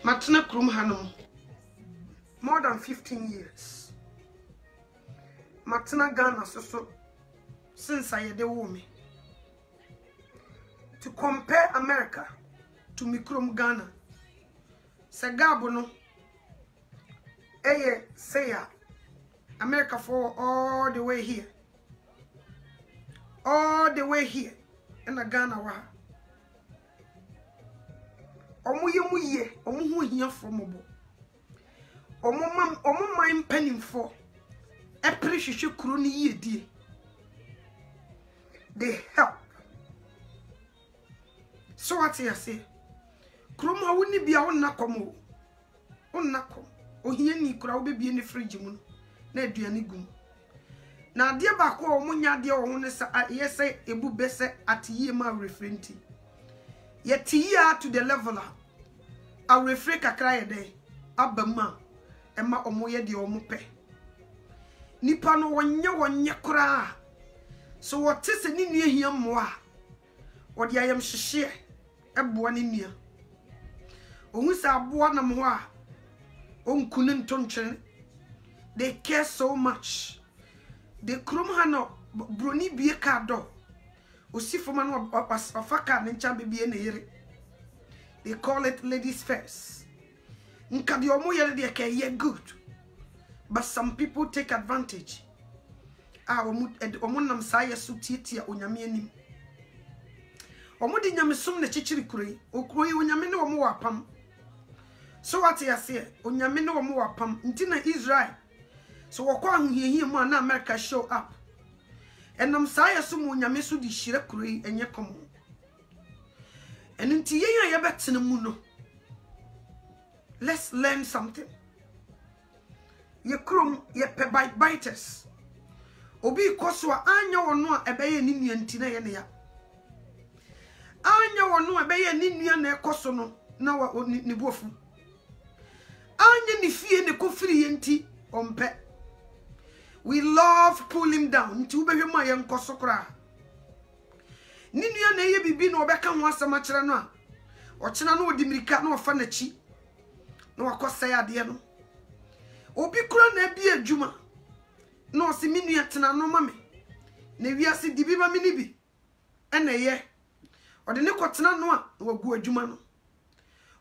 Matna Krum Hanum. More than 15 years. Matna Ghana so since I had a woman. To compare America to Mikrum Ghana. Sagabono. Eye say America for all the way here. All the way here. In the Ghana wa. Omo ye omo hu hia from obo. Omo man penning for. Epre hwehwe kuro ni ye die. They help. So what you say? Kuro ma woni bia wonna komo. Wonna kom. Ohia ni kura wo bebie ne fridge mu na aduane gum. Na ade ba ko omo nya de wo ne sa yese ebu bese atiye ma referenti. Yet year to the level a refre kakra ye dey abama ema omo ye de omo pe nipa no wonye kura so what is ni nua hia mmoa wo de ayam hyehye eboa ne nua ohun sa aboa na mo a onkunu ntontwene. They care so much. The krum hano broni bie ka do osifoma no afaka ne ncha bebie na yere. They call it ladies first. Nka de omo yere de ka ye good. But some people take advantage. Omo nam sa yesu tietia onyame anim. Omo de nyamesom na chichiri kuroi. Okuroi onyame ne omo wapam. So what you say? Onyame ne omo wapam. Nti na Israel. So wakwa ahihie mu na America show up. Enam sa yesu mu onyame so di hire kuroi enye komo. And nti yen ya betena mu no. Let's learn something. Ye krom ye pe biters. Obi koso anya wono a ebeye ni nua nti na ye ne ya. Anya wono ebeye ni nua na ekoso no na ni bofu. Anya ni fie ne kofiri ye nti ompe. We love pull him down nti ubehwe ma ye nkoso kra. Ni nua na ye bibi na obeka ho asema kire no a. Ochina no odimirika na ofa na chi. Na wakosa ya de no. Obi kura na bi adwuma. No se minua tena no mame. Na wiase dibi ma mini bi. Ena ye. Ode ne kotena no a wagu adwuma no.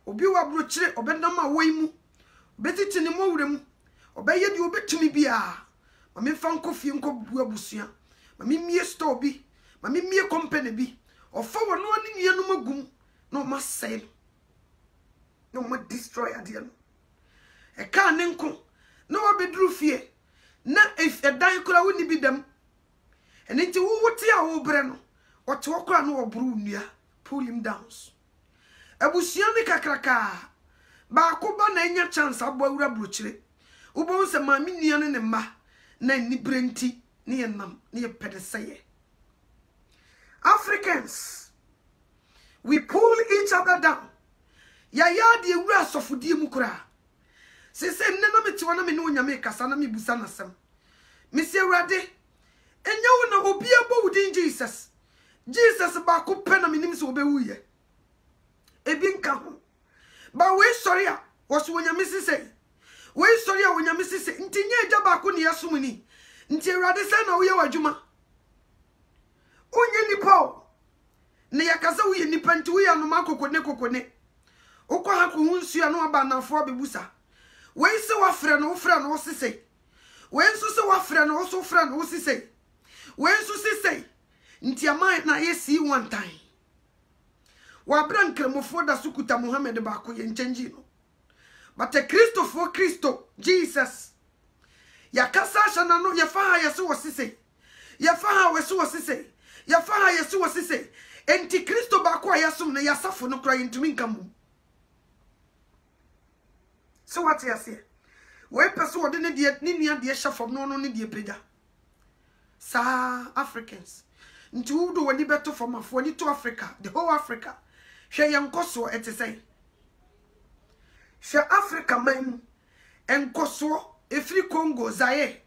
Obi wa brochire obedam a woimu. Betiti ne mo wurem. Obeye di obetumi bia. Mame fa nkofie nkobu abusua. Mame mie store bi. Mame mie company bi. Ofa wono ani nua no magum. No ma sell. No ma destroy ade no. E ka ne nko. No wabedru fie. Na if edan kura woni bi dam. Ene nti wo wote a wo bre no. Ote wo kura no obru nua. Pull him down. Abusua ne kakraka. Ba ko ba na enya chance abo awura brochire. Ubo nse ma mi nua ne ma na ni brenti ne yenam ne pedeseye. Africans, we pull each other down. Ya de ewura sofodie mu kura. Sese nne na meti wana me ne onyame kasa na me busa na sem. Me se Awurade, enya wo na obi abo wudin Jesus. Jesus ba ko pe na me nim se obewuye. Ebi nka ho. Ba we sorry a, wo so onyame sese. We sorry a onyame sese. Nti nya eja ba ko ne yesum ni. Nti Awurade se na wo ye wadwuma. Onye nipa o. Ne yakasa wo ye nipa nti wo ya no makokone. Ukwa ha ko hunsu no aba nafo abebusa. We se wa frɛ no wo sese. We nso se wa frɛ no wo sese. We nso sese. Nti amai na yesi one time. Wa bran kremofo da sukuta Muhammad ba ko ye nchangi no. But a Christo Jesus. Ya kasa shana no ya fa ha yeso wo sese. Ya fa ha weso wo sese. Ya fa ha yeso wo sese. Enti Christo ba ko ayasum na yasafo no kra yintumi nkamu. So what you say? We person wode ne die ni nua de shafom no ne die pega. Sa Africans. Nti wo do wani beto from afo ni to Africa, the whole Africa. Hwe yankoso etesai. Hwe Africa man enkoso efri Congo Zaire.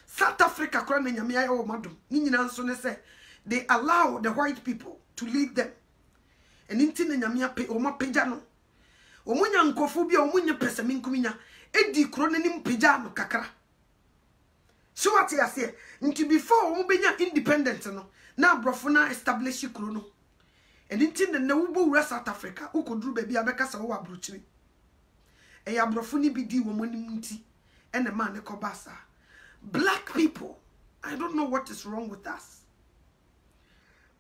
South Africa kra na nyame aye wo madum. Ni nyina nso ne say they allow the white people to lead them. And nti na nyame ape o ma pega no. omunya nkofu bia omunya pesa minkuminya edi kro nanim pija no kakra so what you say nti before omubenya independent no na abrofo na establish kro no enti na wubo wura South Africa ukoduru ba bia beka sa wo abrochiri eya abrofo ni bidi wo monim nti ene man ne kobasa. Black people, I don't know what is wrong with us.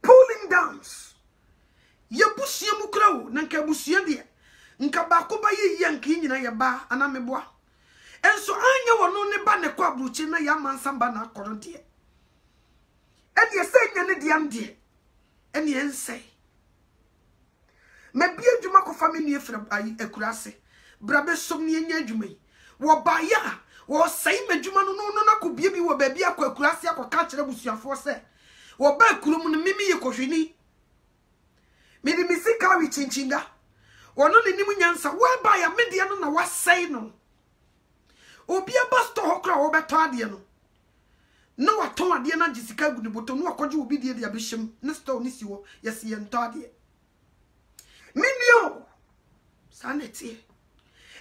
Pulling downs. Ye busia mukrawo nanka busia de nka ba ko ba ye yanka nyina ye ba anameboa enso anya wono ne ba ne kwa bruchi na ya mansamba na akoro de e de se nya ne de am de ene ense ma bia djuma ko family efra ayi akurase brabe som ne nya djuma yi wo ba ya wo sai ma djuma no na ko bia bi wo ba bia ko akurase akoka kire busuafo se wo ba kurum no mimi ye kohwini mede misika wi chinchinga wono ne nim nyansa wa ba ya media no na wasai no obi abasto hokra wo beto ade no na waton ade na jisika gudu boto no akoje obi de abehim ne store ni siwo yesi ento ade minio sanete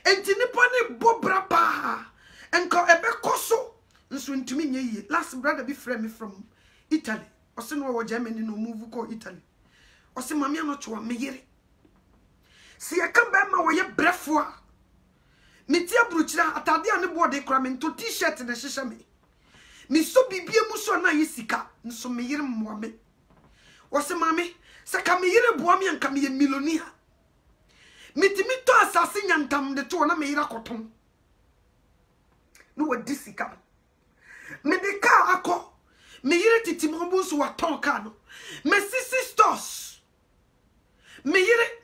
enti nipa ne bobra pa enko ebe koso nso ntumi nye last brother be friend from Italy ose no wo Germany no move ko Italy ose mami ano chwa meyere si yakamba ma wo ye brefo a meti abruchira atade ane bode kra me to t-shirt na hihye me mi so bibie mu so na yesika nso meyere mmoa me ose mami saka meyere boa me anka me ye milonia mitimi to asase nyantam de to na meyere akoton no wadi sika medika akọ meyere titimo bu so waton ka no me sisi stores meyere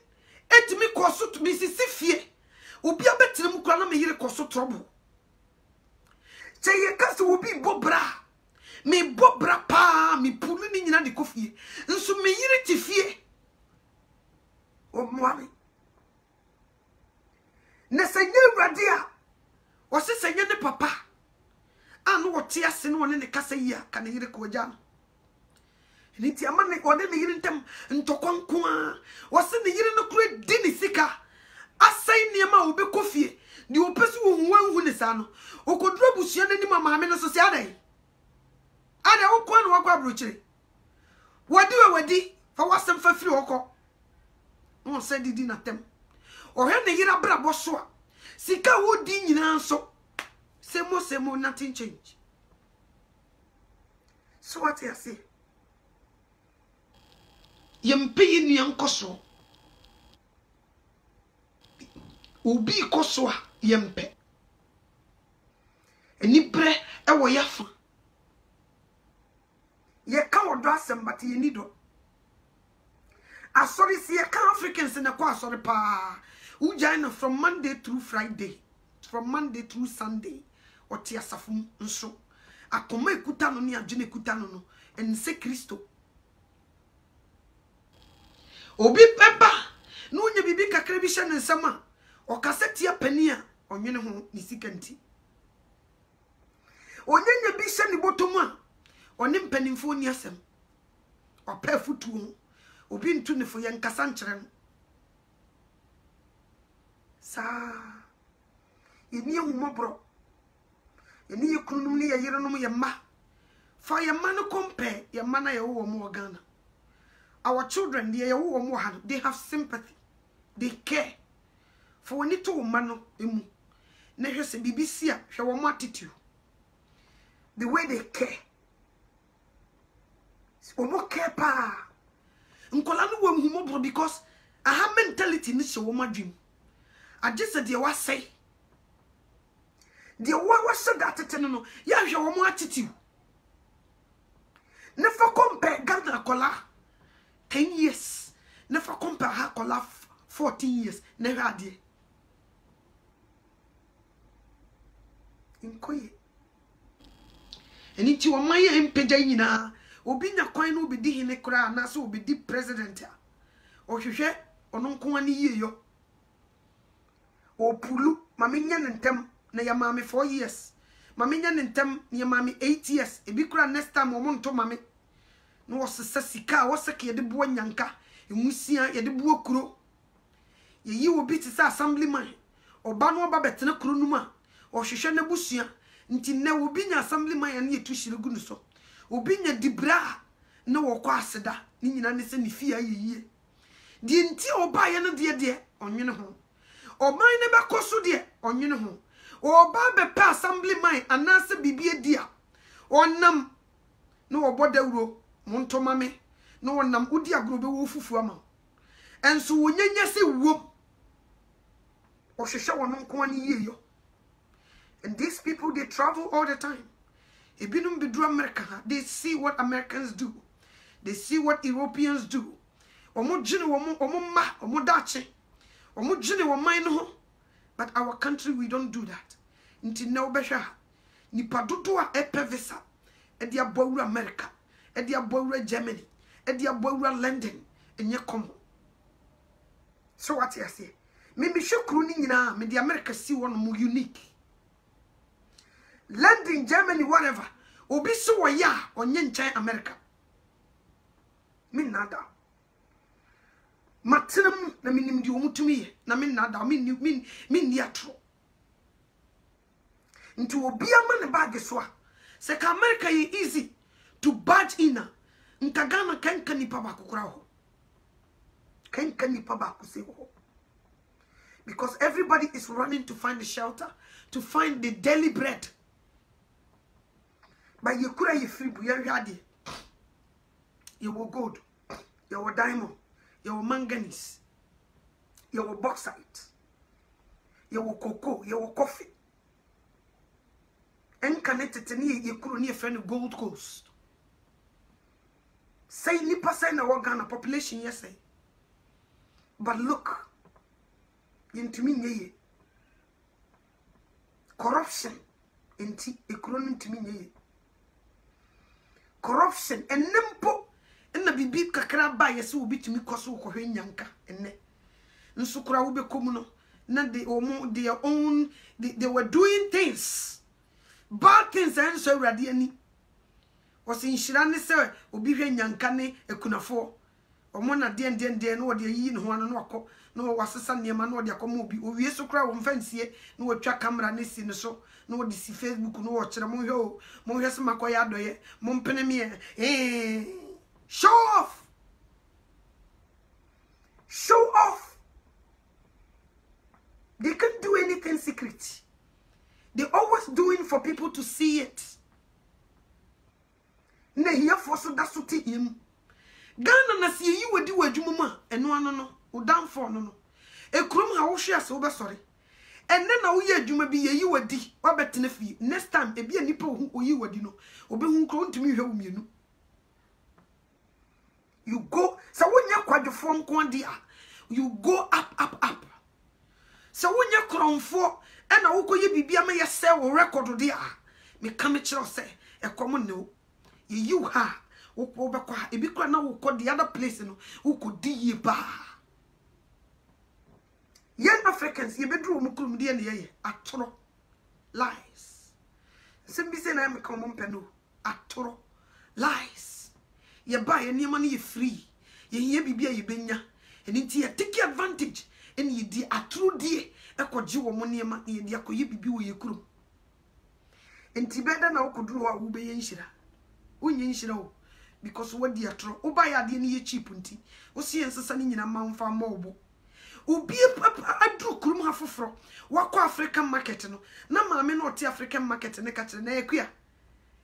etimi koso to mi sisi fie obi abetre mu kura na meyere koso trouble cheye kase obi bobra me bobra pa mi pulu ni nyina de kofie nso meyere ti fie o moami ne senye urade a o se senye ne papa anu wote ase no ne kasa yi aka ne yire ko gya no ni ti amane o ne yire ntem ntokwanko a o se ne yire no kure di ni sika asai niema obe kofie di opesi wo huwanhu ne sa no okoduro busua ne ni mama me no so se adai ada wo ko no wakwa brochire wadi fa wasem fa firi hokọ on se didi na tem o he ne yire brabo so a sika wo di nyina nso semo nothing change. So what you say? Yempe ni yankoso. Obi koso a yempe. Eni bre ewo yafa. Ye ka wodo asem but ye nido. Asori si ye ka Africans na kwa asori pa. Ujaina from Monday through Friday. From Monday through Sunday. Oti asafum nso akoma ekuta no ne adwene ekuta no ense Kristo obi beba no nya bibi kakra bi hye ne nsama o kaseti apani a onwene ho ni sikanti onyenya bi hye ne botomu a oni mpanimfo ni asem opa futu obi ntu ne fo ye nkasa nkyere no sa yeni ehumobro eni yekunum ni yeyerenum ye ma fa ye ma no compare ye ma na ye wo mo Ghana. Our children they wo mo ha they have sympathy, they care for when it to ma no emu na hwese BBC a hwe wo mo attitude, the way they care o mo care pa nkola no wo humobro because I have mentality ni hwe wo ma dream I just said they was say the wa said that no ya hwe wo mo attitude never compare Ghana kola 10 years never compare her kola 14 years never ade inkoye eni ti wo man ye mpega nyina obi nya kwan no obi di hene kra na so obi di president a o hwehwe ono nko ani yeyo o pulu mama nya ntem na ya mama 4 years mama nya ntem ya mama 8 years ebi kura next time o mo nto mama no wosesa sika woseke ye de bo nyanka emusia ye de bo kuro ye yi obi ti sa assemblyman oba no oba betena kuro no ma ohwehwe na busua nti na obi nya assemblyman ya na yetu hyiregu no so obi nya dibra na wokọ aseda ni nyina ne se ne fie ayeye di nti oba ye no de onwene ho oman ne bekoso de onwene ho oba be pa assemblyman anase bibie dia onam no obodawuro montoma me no onam udi agro be wo fufu ama enso wonyanya se wo ohwehwe wono nko ani yeyo. And these people, they travel all the time. Ebinum bidru America, they see what Americans do. They see what Europeans do. Omo jine omo ma omo dache omo jine wo man no. But our country, we don't do that. Nti na obehwa nipa dodo a epevisa e dia bowu America, e dia bowu Germany, e dia bowu London, enye komo. So what you say? Me hwekru ni nyina me di America see one more unique. London, Germany, whatever. Obi so wa ya onye nchan America. Min nada. Matinam na minim di omutumi ye na min nada min ni atro. Nti obi ama ne bag so a se ka America ye easy to badge in. Nka Ghana kanka nipa ba kokora ho. Kanka nipa ba ko se ho. Because everybody is running to find the shelter, to find the daily bread. But you could have free, you were gold, you were diamond, you were manganese, you were bauxite, you were cocoa, you were coffee. And connected to me, you couldn't near friend Gold Coast. Say nipa say na Ghana population, yes, say. But look, into me, corruption, into a cronin to me. Corruption and nimpo in the bibi kakra ba yesu obi tumi koso ko hwenyanka enne nsukura wo be komuno na they were doing things, bad things, and so awurade ani was in shirane se obi hwenyanka ne ekunafo omo na den no ode yi ne ho ano no akọ no wasesa niema no ode akọ obi owie sukura wo mfansie no watwa camera ne si ne so no ode si Facebook no wo kire mo hwe se makoya adoye mo mpene me show off. They can't do anything secret. They always doing for people to see it. Na here for so that suit him. Ghana na si yi wadi wadwuma ma eno ano no udamfo no e krum ha wo hwe ase wo be sorry enne na wo ye adwuma bi ye yi wadi wa betena fie next time e bia nipa hu oyi wadi no obehu kro ntumi hwe wo mienu. You go so wonya kwadwofo nko dia you go up so wonya kronfo e na wo koye bibia ma ye se wo record dia me kam kire se e komo ne ye you ha wo be kwa ebi kwa na wo the other place no wo ko di ye ba. Young Africans ye bedru mu krum de ne ye atoro lies simbi se na me kom mpeno atoro lies ye ba ye niam na ye free ye hia bibia ye benya eni nti ye take advantage eni ye di atoro die ekoje wo mo niam ye di akoye bibi wo ye krum enti beda na wo koduru wa wo be ye nhira wonye nhira wo because what dia tro uba ya de ne ye cheap nti wo se ensesa ne nyina manfa ma obo obi papa adru kurum ha foforo wakọ African market no na maame no oti African market ne ka kire na yakua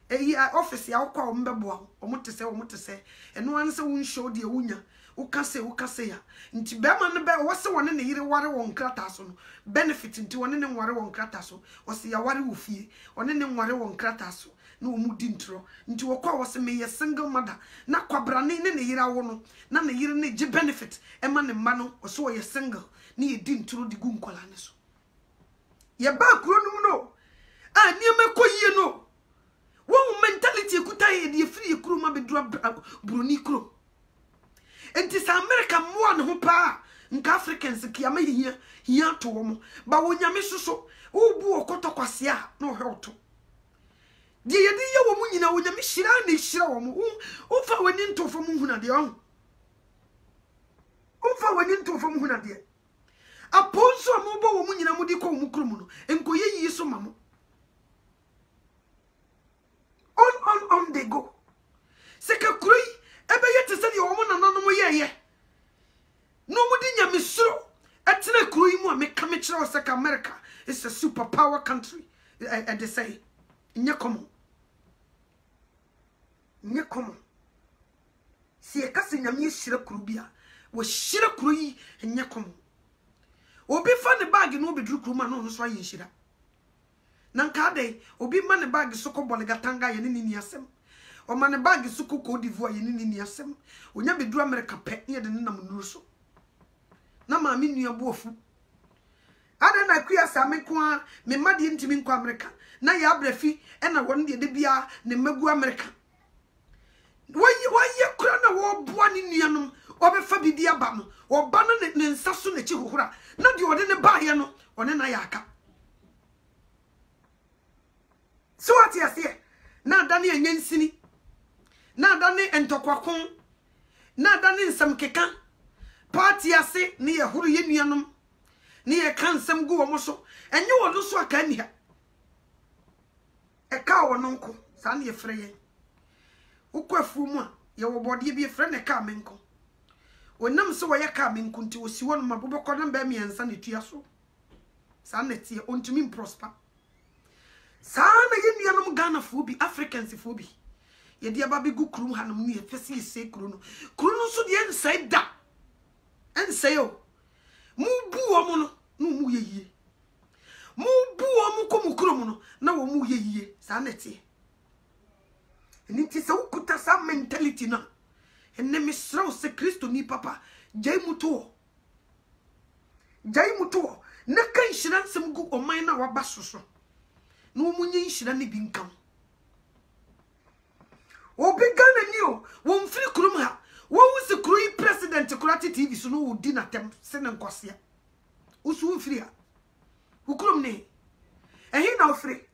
eyi office ya wakọ o mbebo o motese eno an se won show de wunya wo kase ya nti be ma ne be wo se won ne yire ware won krata so no benefit nti won ne nware won krata so wo se ya ware wo fie won ne nware won krata so no mu di ntro nti wokọ wo se me ye single mother na kwabra ne yire awo no na ne yire ne ge benefit e ma ne ma no wo se wo ye single ne ye di ntro di gu nkola ne so ye ba kuro num no a ni me koyie no wo mentality kuta ye di free kuro ma be dura broni kuro enti sa America mo ne ho pa nka Africans kia ma hia to wo mo ba wo nyame soso wo bu okotokwase a no hwe oto die ye di ye wo mu nyina wo nyame hira na hira wo mo wo fa wani ntofo mu huna de on wo fa wani ntofo mu huna de aponso amobo wo munyina mudi ko mu krom no enko yeyi so mamo on they go seka kroi ebe yete se de wo nananom yeye no mudi nyamesuro etena kroi mu a meka me kire seka America is a superpower country and they say nye komo si e kase nyame hire kru bia wo hire kru yi nye komo obi fa ne bag no obi duru kru ma no so aye hira nanka de obi ma ne bag so ko bolegatanga ye ne ni asem o ma ne bag so ko Côte d'Ivoire ye ne ni asem onya be duru America pe ye de nam nuru so na ma mi nua bofu ada na kuya sa me ko a me ma de ntimi nko America na ya abrafi e na won de bia ne magu America waye kura na wo boa ni nuanom obefa bibi aba no oba no ne nsa so na chi hohora na de ode ne ba ye no one na ya aka so what you say na da ne anyansini na da ne entokwakon na da ne nsam keka party ase ne ye horo ye nuanom ne ye kansam gu wo mo so enye wo no so aka ni ha e ka wo no nko sa ne ye frɛ ye ukwafu mu a ye wo bode bi frɛ ne ka menko onam so wo ye ka menko nti osi wo no mabobekɔ na ba miensa ne tua so sa na tie ontumi prosper sa na ye nuanom Ghana fo bi Africans fo bi ye dia ba bi gu krum hanom ne ye fese ye se kru no so de ensai da ensai o mu bu wo mu no no mu ye yie mu bu wo mu ko mu krum no na wo mu ye yie sa na tie nti se ukuta sa mentality na enne misraw se Kristo ni papa jai muto na kan hira nsem gu oman na waba soso no munye hira ne bi nkam obi Ghana ni o won firi krum ha wo wusi kroi president kurati TV so no odi na tem se ne nkosea usu firi ha ukrum ne ehi na ofiri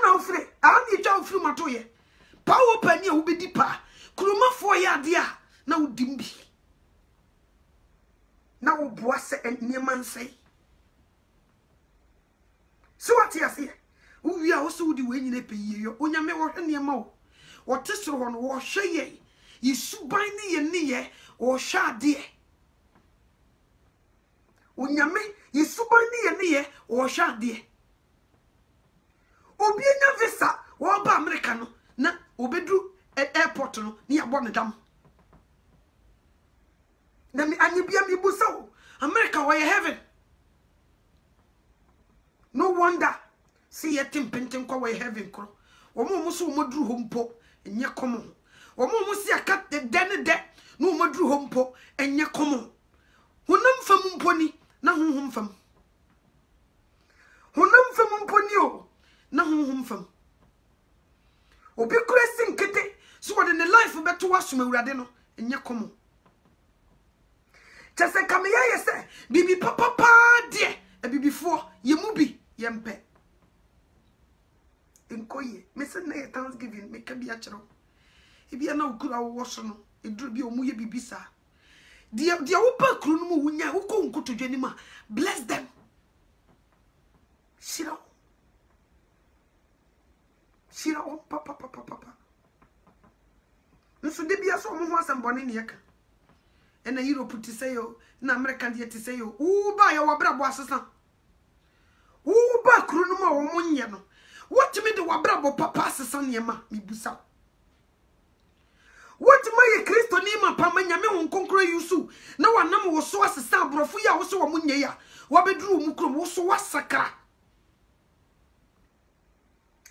na ofre ni twa ofre matoye pa wo pani a wo bedi pa kromafo ya de a na wo dimbi na wo boa se niema nsai so what you say wo wi a wo so di we nyina peyi yo onyame wo hwe niema wo wo tesoro ho no wo hwe ye yisuban ni ye wo hwe ade onyame yisuban ni ye wo hwe ade obi enya visa wo ba America no na obedu airport no ni abo ne dam na mi anyibia mi busa America why heaven no wonder see ye timpenten kwa why heaven kro wo mo so mo duru ho mpo enye komo wo mo si aka de de no mo duru ho mpo enye komo honam fam mpo ni na honhom fam mpo ni o na honhom fam obi kresi nkete so what in the life beto wasoma urade no enye komo chese kameya yese bibi papa de e bibifo ye mu bi ye mpe enkoye mese na ye Thanksgiving me ka bia kyerɛ ebia na okura wo so no eduru bi omu ye bibisa dia wo pa kru no mu wunya wo ko nkotodwani ma bless them shira o papa nso de bia so mo ho asembone ne yeka ena Europe ti say yo na America de ti say yo wo ba ya wo brabo asesa wo ba kru no ma wo munye no what me de wo brabo papa asesa ne ma mibusa what me ye Kristo ni ma pa manya me won konkro yusu na wanam wo so asesa abrofo ya wo so wo munye ya wo beduru mu kro wo so wasakra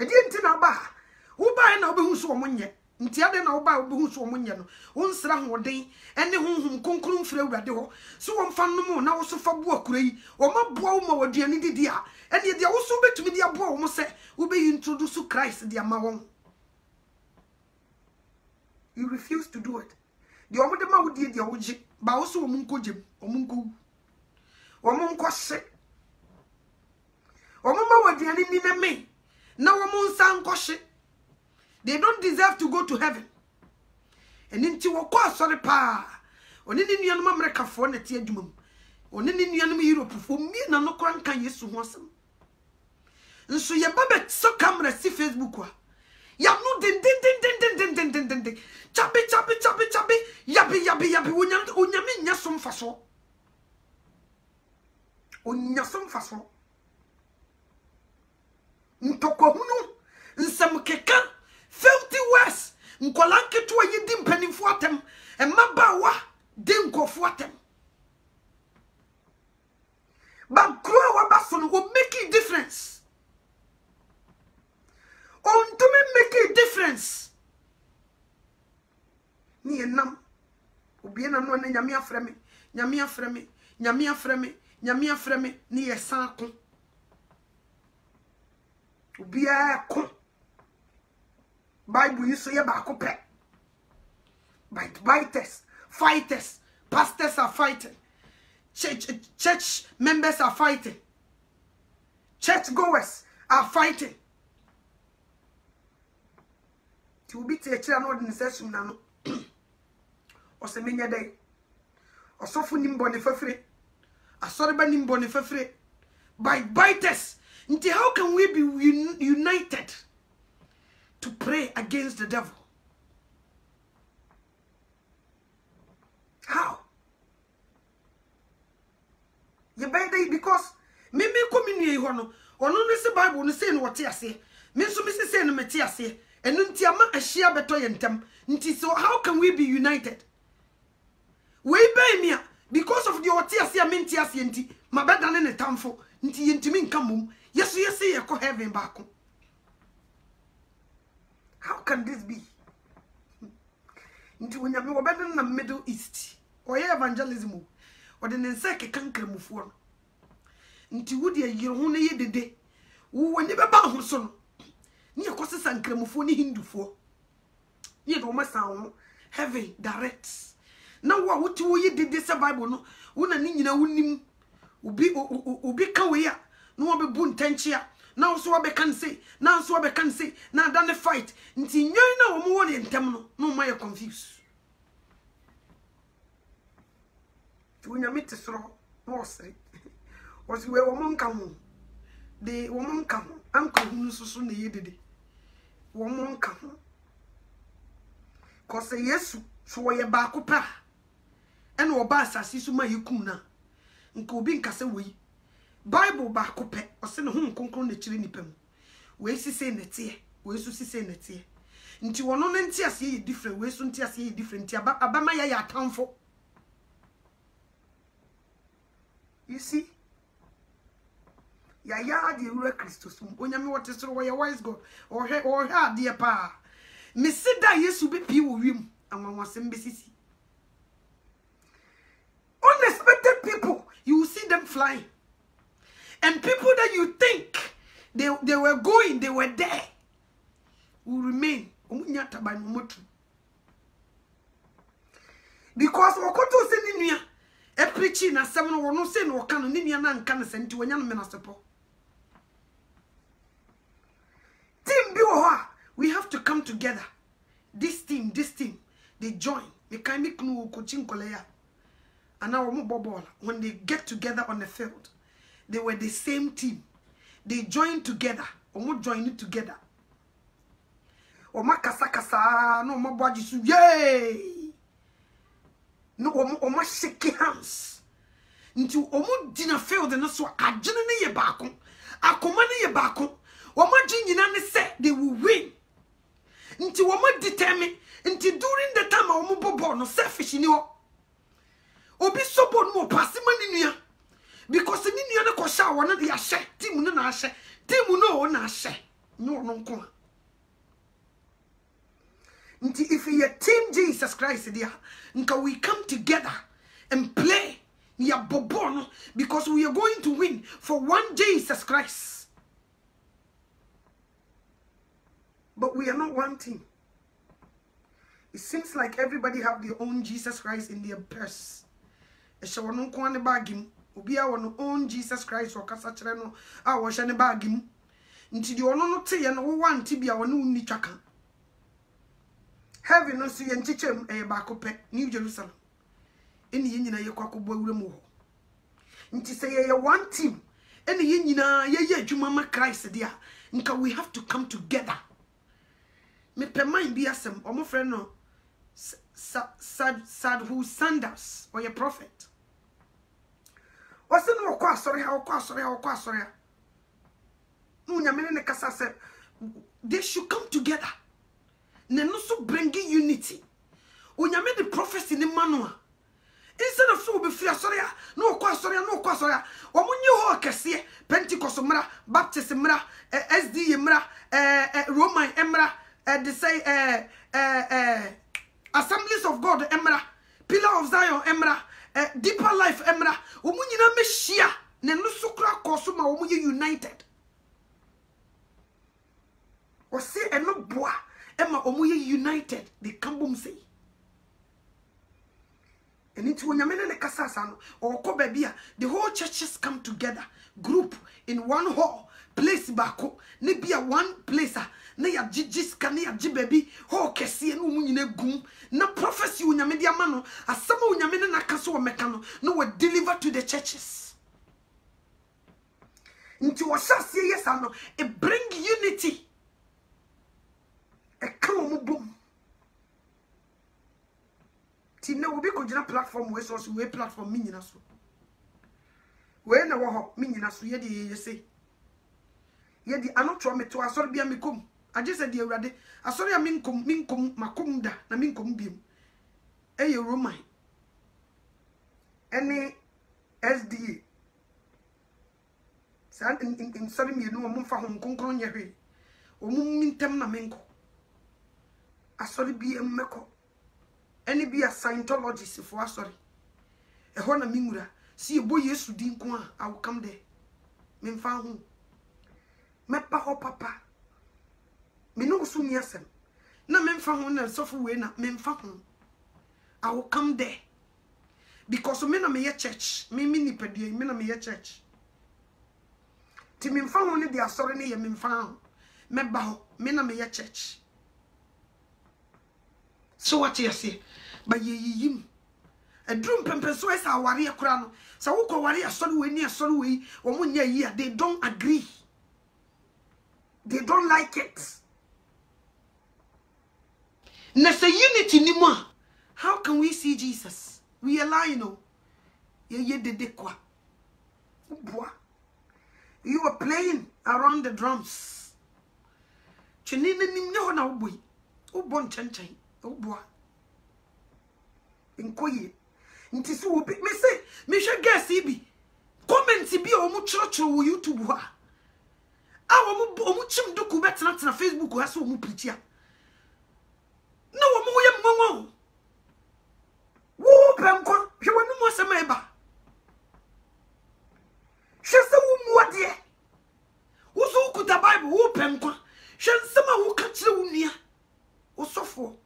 edi ntina ba wo ba na obehu so omunye nti ade na wo ba obehu so omunye no wo nsra hoden ene honhom konkron mfra awurade ho so wo mfa no na wo so fa bo akura yi wo maboa wo ma waduane didi a ene dia wo so betumi dia boa wo mo se wo be introduce Christ dia ma won you refuse to do it dia wo de ma wo dia wo ji ba wo so wo munko jem wo munko wo munko se wo ma waduane ni na me na wo mun san kɔhye they don't deserve to go to heaven and nti wo kɔ asɔre pa oni ni nuanom America fo na tie adwuma Oni ni nuanom Europe fo mi na no kora nka Yesu ho asem. Nso ye baba so camera si Facebook wa. Ya no den. Chabe. Yabi onyame nya so mfaso. Onya so mfaso. Ntoko hunu nsam keka 50 words nkolanke to yidi mpanimfo atem emabawa de nkofo atem. But grow wa baso will make a difference. On to make a difference. Ni enam obi na no na nyame afreme ni yesan ko obi a ko Bible you say ba ko pe biters fighters pastors are fighting church members are fighting church goers are fighting to be teacher no de session na no osemenya dai osofo nimbo ne fafire asoreba nimbo ne fafire by biters. How can we be united to pray against the devil? How? You better because me community hono no Bible no say no what say me so me say no meti ase enu nti ama ahia beto yentem nti so how can we be united? We buy me because of the what ase amenti ase nti mabeda ne tamfo nti yentimi nka mum yes ye ko heaven back. How can this be? Nti wonya me obeda na Middle East or evangelism or the nseke kankremufo no nti wudi ayire ho ne yedede wo wani beba ho so no ni ekosse sankremufo ni hindufo ni do ma san heaven direct na wo wuti wo yedede se Bible no wo na ni nyina wonim obi ka we ya no wo be bu ntanchia na so wo be kan say na so wo be kan say na da ne fight nti nyoy na wo mo wo ne ntem no ma ye confused tunya mitesro no sere was we wo mon kan de wo mon kan anko hunu susu na yedede wo mon kan ko se Yesu so wo ye ba ko pa ene wo ba asasi su ma yikum na nko obi nkase we Bible ba ko pe o se ne hu konkron na chire nipam we sise nete we su sise nete nti wono ne nti ase ye different we su nti ase ye different nti abama ya atamfo. You see, ya the ura Christus. Onyame what is so why wise God or her dear pa. Me said that Yesu be pi wo wim and one was sisi. Unexpected people, you will see them flying. And people that you think they were going, they were there, will remain. Because wakoto seninia e preaching na seven or no say no can ni na nka na senti wanya no menasepo team bi wo ha we have to come together. This team they join they can make no coaching koleya and now ball when they get together on the field they were the same team, they joined together or join it together o makasa no mo boaji su yay no omo shake hands nti omo dina field no so agene ne ye baako akoma ne ye baako omo ginyina ne say they will win nti omo determine nti during the time omo bobo no selfish ni o obi sobo no pass mani nua because ni nua ne ko sha wona de ahye team no na ahye team no na ahye no nko. If we are team Jesus Christ, dear, we come together and play because we are going to win for one Jesus Christ. But we are not one team. It seems like everybody have their own Jesus Christ in their purse. Obi a won own Jesus Christ or kasa kire no a wo hye ne bag mu nti de ono no te ye no wo wanti bia wo ne unni twaka. Heaven no so ye nchichem e ba ko pe New Jerusalem eni ye nyina ye kwakobo wura mu ho Nti say ye one team. Any ye nyina ye adwuma Christ dia. Nka we have to come together. Me pe mind bi asem omo friend no Sadhu Sanders or your prophet. What's the no kwa sorry ha. No nyamene ne kasa say they should come together. Ne no so bringing unity. Onyame the prophecy ni manual. Instead of so be free sorry no kwa sorry. Omunye ho kese Pentecost mra, Baptist mra, SD mra, Roman mra, they say Assemblies of God emra, Pillar of Zion emra, Deeper Life emra. Omunyina me shia ne no so kra kosoma omunye united. O say eno boa ema omunye united the kambum say. And into Onyamene ne kasasa no or ko babia the whole churches come together group in one hall place bako ne bia one place na ya jijis ka na ya jibabi ho kese no mu nyina gum na prophecy Onyame dia ma no asama Onyame na kaso o meka no we deliver to the churches into what say yes no it bring unity e ka o mu bom. Ti na obi ko gina platform we so we platform mi nyina so we na wo ho mi nyina so ye de ye say ye di anotro me to asori bia me kom age se de awrade asori a minkom makom da na minkom biem eye Roman any SDA san in sorry me no mo fa hon konkron ye hwe o mo mintem na menko asori bia mmeko any be a Scientologist for sorry. A hona mingura. See a boy yesu din kwa. I will come there. Men found home. Mepa ho papa. Me no soon yesem. Na men found home and suffer way na men found home. I will come there. Because me na me ye church. Me ni pedie me na me ye church. Ti men found home they are sorry ne ye men found. Me ba ho me na me ye church. So what you say? But ye yim. A drum pempen so as our warrior crown. So who call warrior sorry we near sorry we or 1 year. They don't agree. They don't like it. Nessa unity ni more. How can we see Jesus? We are lying, no. Ye de dekwa. You were playing around the drums. Chenina nim no na boy. O bon chanchan. Oh boy. Inkoye. Nti so obi me say me hwe gas bi. Comment bi o mu chrochro wo YouTube ha. A o mu chim duku betena tena Facebook ha so o mu preachia. No o mu ye mmonwo. Wo penko hwe wonu mo sema eba. Hwe se wo mu ade. Wo so kuta Bible wo penko. Hwe nsema wo ka kire wo nua. Wo sofo.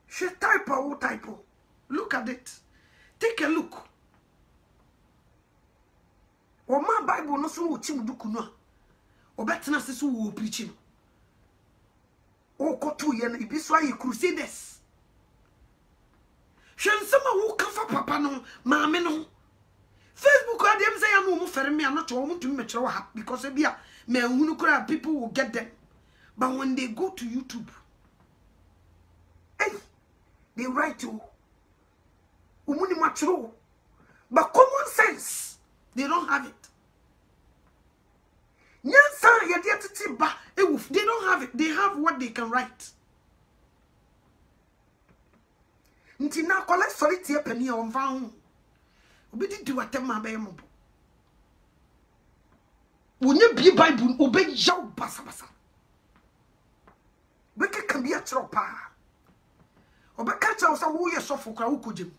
She typo. Look at it. Take a look. O ma Bible no so uchi muduku no. O betena se so wo preaching. O koto ye na ibi so ayi crusaders. Hwensema wo kafa papa no maame no. Facebook adem say am mo fere me anoto wo mutumi mekere wa ha because e bia me hunu kura people will get them. But when they go to YouTube, hey, they write you. But common sense, they don't have it. They don't have it. They have what they can write. Nti na collect sorry tie penny on van. Obi di do atema ba yemo. Wonye bi Bible obe yaw basa. Beke can be a tropa. Obe catch us a wo ye sofo kra wo kojem.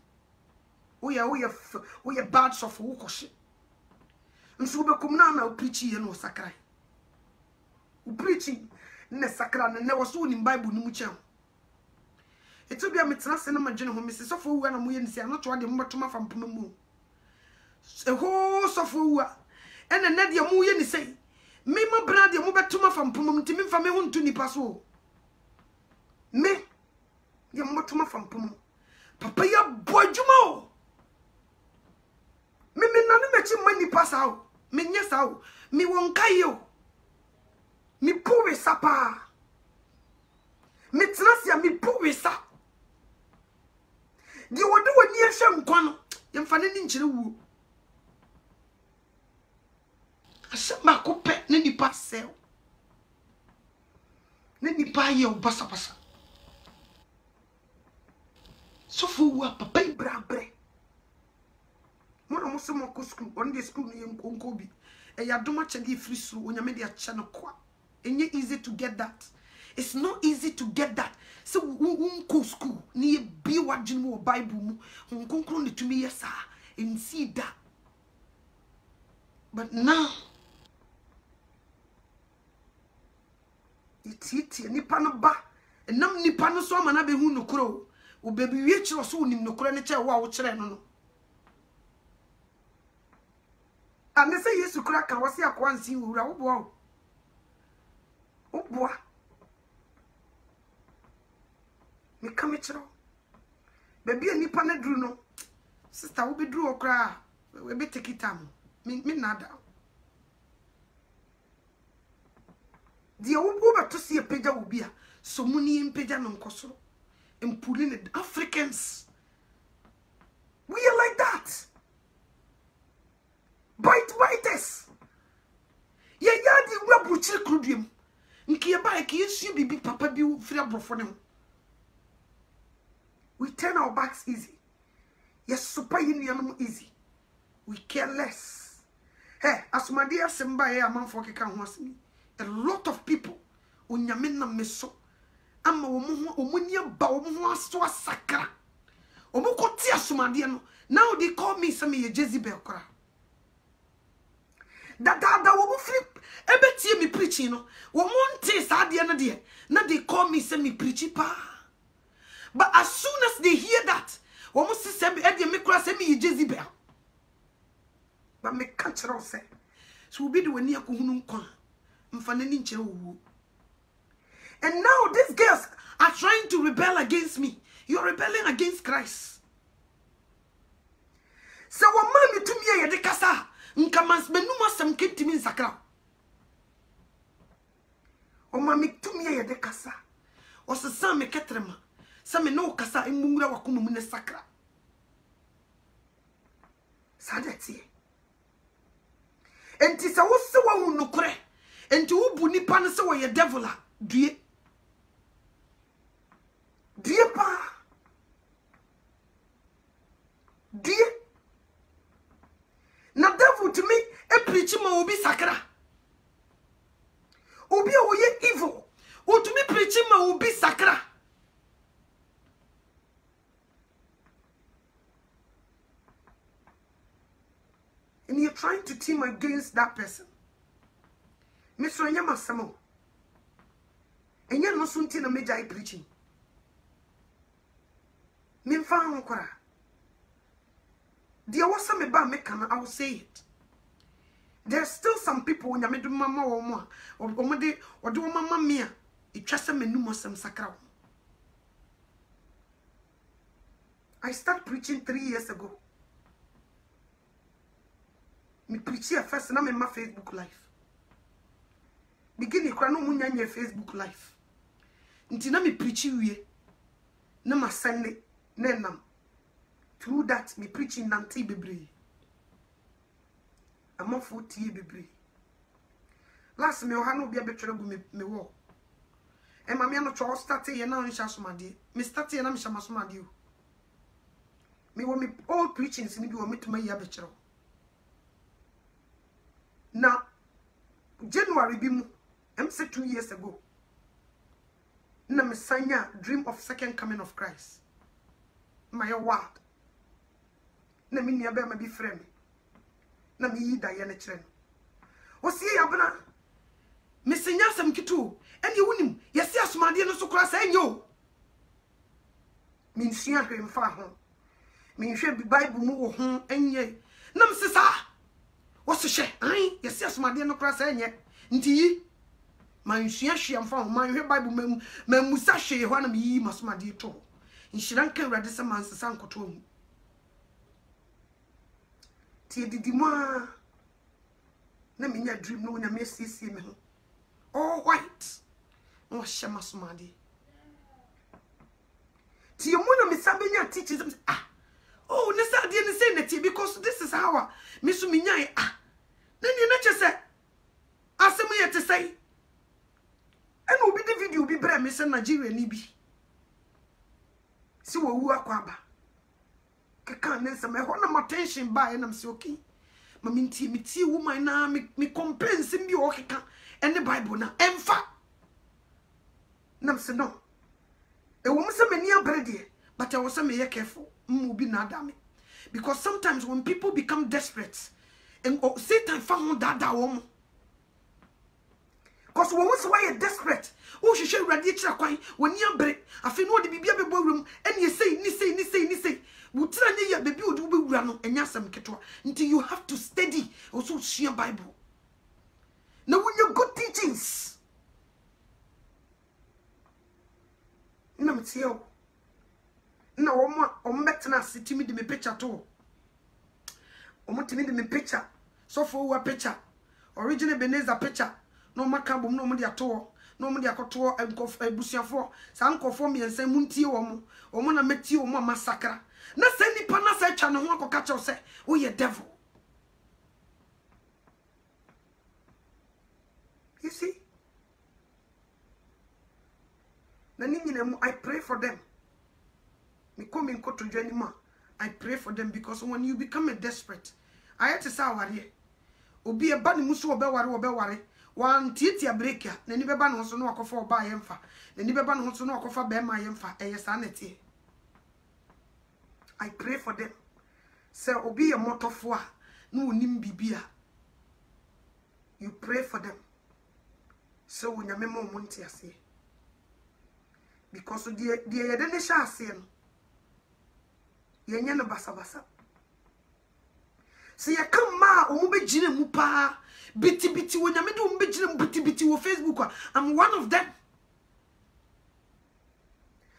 Wo ye bad sofo wo kohye. Nso be kum na preach ye no sakrai. U preaching ne sakra ne wo so ni Bible ni mu chen. Eto bia metena se na madwene ho mese sofo wu na mo ye nsi anoto ade mbotoma fa mpoma mu. E ho sofo wu ene na de mo ye ni sei. Me ma bra de mo betoma fa mpoma mu ntimi mfa me ho ntu nipa so. Me ye mbotoma fa mpoma. Papa ya boadwuma o. imagine money pass out. Me yes out. Me won't kayo. Me poor sapa. Me tnasia me poor sa. Di wadu wani ehwe nkwano. Yemfane ni nkyere wu. Asema ko pe ne nipa sel. Ne nipa ye obasa basa. So fu wa papa ibrabre. Mona mo se mo ko school, on the school ni enkonko bi. E ya doma chedi free suru onyame de acha no kwa. Enye easy to get that. It's not easy to get that. So unko school ni bi wadwene mo Bible mu. Nkonkro ne tumi yesa and see that. But now iti nipa no ba enam nipa no so amana be hu nokro o bebi wie kiro so unim nokro ne che wo a wo kire no no ane se Yesu kura ka wose akwa nsi wura wo boa wo boa me kam kiro bebi nipa na duru no sister wo be duru okra we be take it am me nada dia wo ba to see pagya wo bia so muni impagya no nkosoro impulling the Africans. We are like that. Biters. Ya di wa buchi krudiem. Nki ba e ki esu bibi papa bi free abrofo ne. We turn our backs easy. Yes, super union easy. We care less. Hey, asumadi asemba e amanfo keka ho asemi. A lot of people onyame na meso ama omunia ba omu aso asakra omu koti asumade no. Now they call me some Jezebel kra da wo flip ebetie me preaching no wo monte saade no de na they call me some me preaching pa. But as soon as they hear that wo mo se e de me kra some Jezebel. But me can't say so be the wani akohunu nkwa mfana ni nkyere wo. And now these girls are trying to rebel against me. You're rebelling against Christ. So what mommy to me ye de kasa nkamans benuma sam kentimi nsakra. O mami to me ye de kasa. O se sam me ketrema. Sam me no kasa emumura wakumu ne sakra. Sadati. Enti sa wo se wa hu nokore. Enti wo bu nipa ne se wo ye devil a due. Dear pa, dear, na devil to me a preacher ma obi sakra. Obi oye evil. O to me preaching ma obi sakra. And you're trying to team against that person. Mr. Onyama Samo. And you're not soon tina major preaching. Minfa nkora. Dia wasa me ba make I will say it. There's still some people when you do mama or more or do mama mia. It trust me no more some sakra. I started preaching 3 years ago. Me preach here first na me ma Facebook live. Beginning kra no munya nya Facebook live. Nti na me preach wie. Na ma send nenam. Through that me preaching nanti bebre. I'm off 40 bebre. Last me oha no bia betwere gu me wo. E ma me no cho start ye na nsha somade. Me start ye na me sha masomade o. Me wo me all preachings ni bi wo metuma ya betwere. Now January bi mu say 2 years ago. Na me sanya dream of second coming of Christ. My word. Na me nia be ma bi frɛ me. Na me yi da ye ne kyerɛ no. Osie yabna. Me senya sam kitu. Ene wunim, yesi asomade no so kora sa enyo. Me nsua hwe mfa ho. Me hwe Bible mu wo ho enye. Na me sesa. What's the share? Aye, yes, yes, my dear, no cross, and yet, indeed, my she am from my Bible, Musashi, one of me, must my dear too. And she don't care whether some man's uncle to him. Ti didi ma na me nya dream no nya me siesie me ho all white no shema somade ti you na me sabe nya teachers oh ne sa de ne say na ti because this is how me so me nya na ni na che say asem ye te say ena obi de video bi bra me say Nigeria ni bi si wo wu akwa ba keka ne say me ho na my tension ba na me say okay mami nti woman na me complaints bi o keka ene Bible na emfa nam se no e wo mse mani abrede but I was say me careful mu bi na da me because sometimes when people become desperate and Satan found that woman because when we why desperate o hwehwe urade kira kwan woni abre afi no de bibia bebo awrum ene sei ni sei wutra nye ya baby odu be wura no enya asem ketwa until you have to study also share Bible na when you good teachings na mtio na ombetna sitimi de me picture to omutimi de me picture so for wa picture original Ebenezer picture no maka bom no mo de ato no mo de akoto ebusuafo sa nkofo miensa muntie wo na metie wo masakra na se nipa na se twa ne ho akoka chew se wo ye devil. You see, I pray for them. Me come in to Jenima. I pray for them because when you become a desperate, I had to say worry. Obi e ba ni muso obe worry. Wan titia break ya. Na ni beba no so no akofa oba yemfa. Na ni beba no so no akofa be ma yemfa. Eye sanity. I pray for them. Say obi e motofo a no onim bibia. You pray for them. So when you memo monti ase. Because the yedene sha ase no. Yenye no basa. See, you come ma ombe jine mu pa biti when you do ombe jine biti wo Facebook. I'm one of them.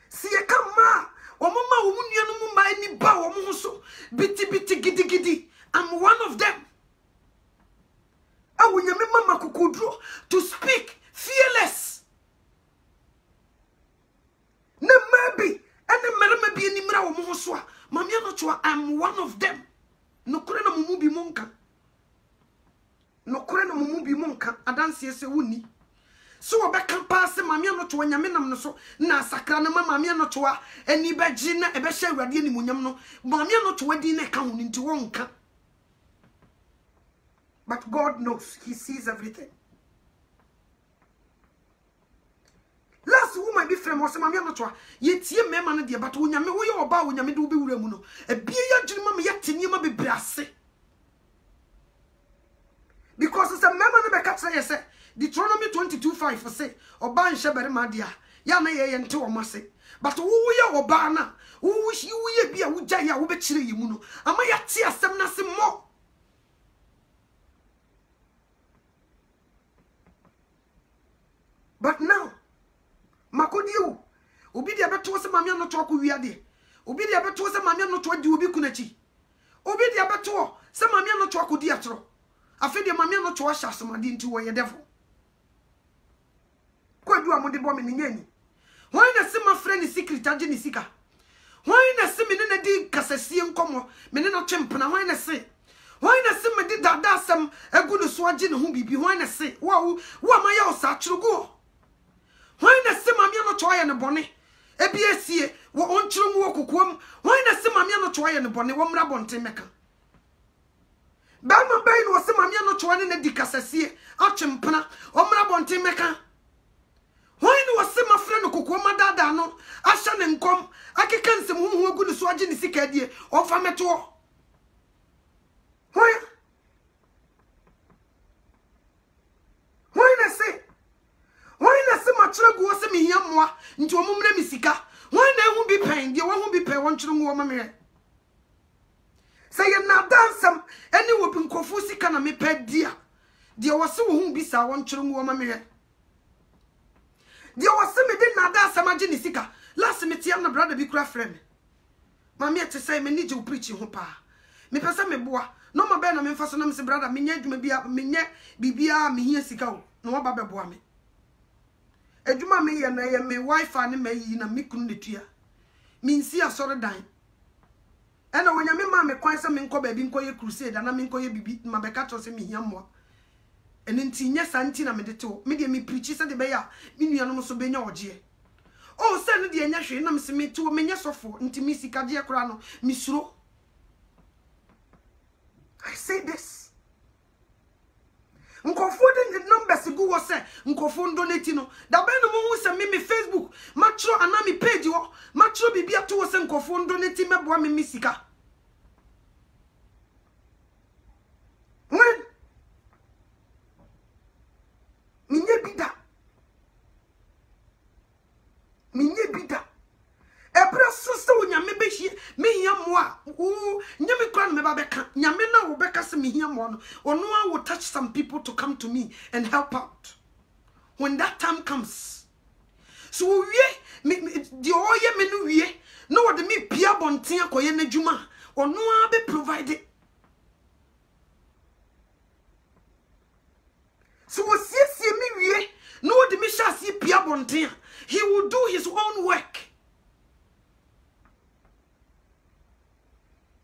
See, you come ma omuma omunia no mu ma ni ba wo mu so biti gidi. I'm one of them. I when you mama kukudro to speak fearless. Ne maybe and the merema be ni mra wo mu so a mamia no chwa I'm one of them. No kure na mumu bi monka. No kure na mumu bi monka. Adanse ese woni. So obeka pass mamia no chwa nyame nam no so na sakra na mamia no chwa eni beji na ebe hye awrade ni munyam no. Mamia no chwa di na ka ho nti wonka. But God knows. He sees everything. Last woman be frame was mamia no chwa ye tie mema no de but wonyame wo ye oba wonyame de wo be wura mu no ebie ya dwene mama ye teniema be brase because it's a mema no be ka tire say Deuteronomy 22:5 for say oba nhye bere ma dia ya na ye nte wo mase but wo ye oba na wo ye bia wo gya ya wo be kire ye mu no ama ya tie asem na se mo. But now makodiu obi dia beto se mamia no to ko wiade obi dia beto se mamia no to di obi kunachi obi dia beto se mamia no to ko di atro afi dia mamia no to hya asomade nti wo ye devil kwadu amode bo me nyani why na se ma friend secret age ni sika why na se me na di kasasie nkomo me na twempena why na se me di dada asem egu no so age ne ho bibi why na se wo ma ya osa atrugo. Why na se mamia no choya ne bone ebi esie wo onkyerem wo kokoam why na se mamia no choya ne bone wo mra bonten meka ba ma bai no se mamia no choya ne dikasasie atwempena wo mra bonten meka why no se mafre no kokoam adada no ahya ne nkom akeka nsem hu agu ne so age ne sika die o fa meto why na se why na se machiragu wo se me hia moa nti omumre misika why na hu bi pen de wo hu bi pen won kyerem wo mamre say na dansam eni wo bi nkofu sika na me pa dia de wo se wo hu bi sa won kyerem wo mamre de wo se me de na dansam age ni sika last me tiam na brother bi kura friend mama e te say me ni je preach ho pa me pesa me boa no ma be na me mfa so na me se brother me nya adwuma bia me nya bibia me hia sika o no ba be boa me adwuma me ye na ye me wifi ne mayi na me kunu ne tua me nsi asore dan ena wonya me ma me kwan se me nko ba bi nko ye crusade na me nko ye bibi ma be ka to se me hia mo ene nti nya santi na me de to me de me preach se de be ya me nuanom so be nya oje o se no de nya hwe na me se me to me nya sofo nti me sika de kora no me suro. I say this. Nkofo de numbers go wo say nkofo donate no da be no mo se me Facebook matro ana me page wo matro bibia to wo se nkofo donate me boa me sika when minye bida ebra so nyame be hie me hia mo a nyame kra no me ba beka nyame na wo beka se me hia mo no ono a will touch some people to come to me and help out when that time comes. So we the oye me no wie no wo de me pia bonten akoye na djuma ono a be provide. So we see me wie no wo de me sha see pia bonten he will do his own work.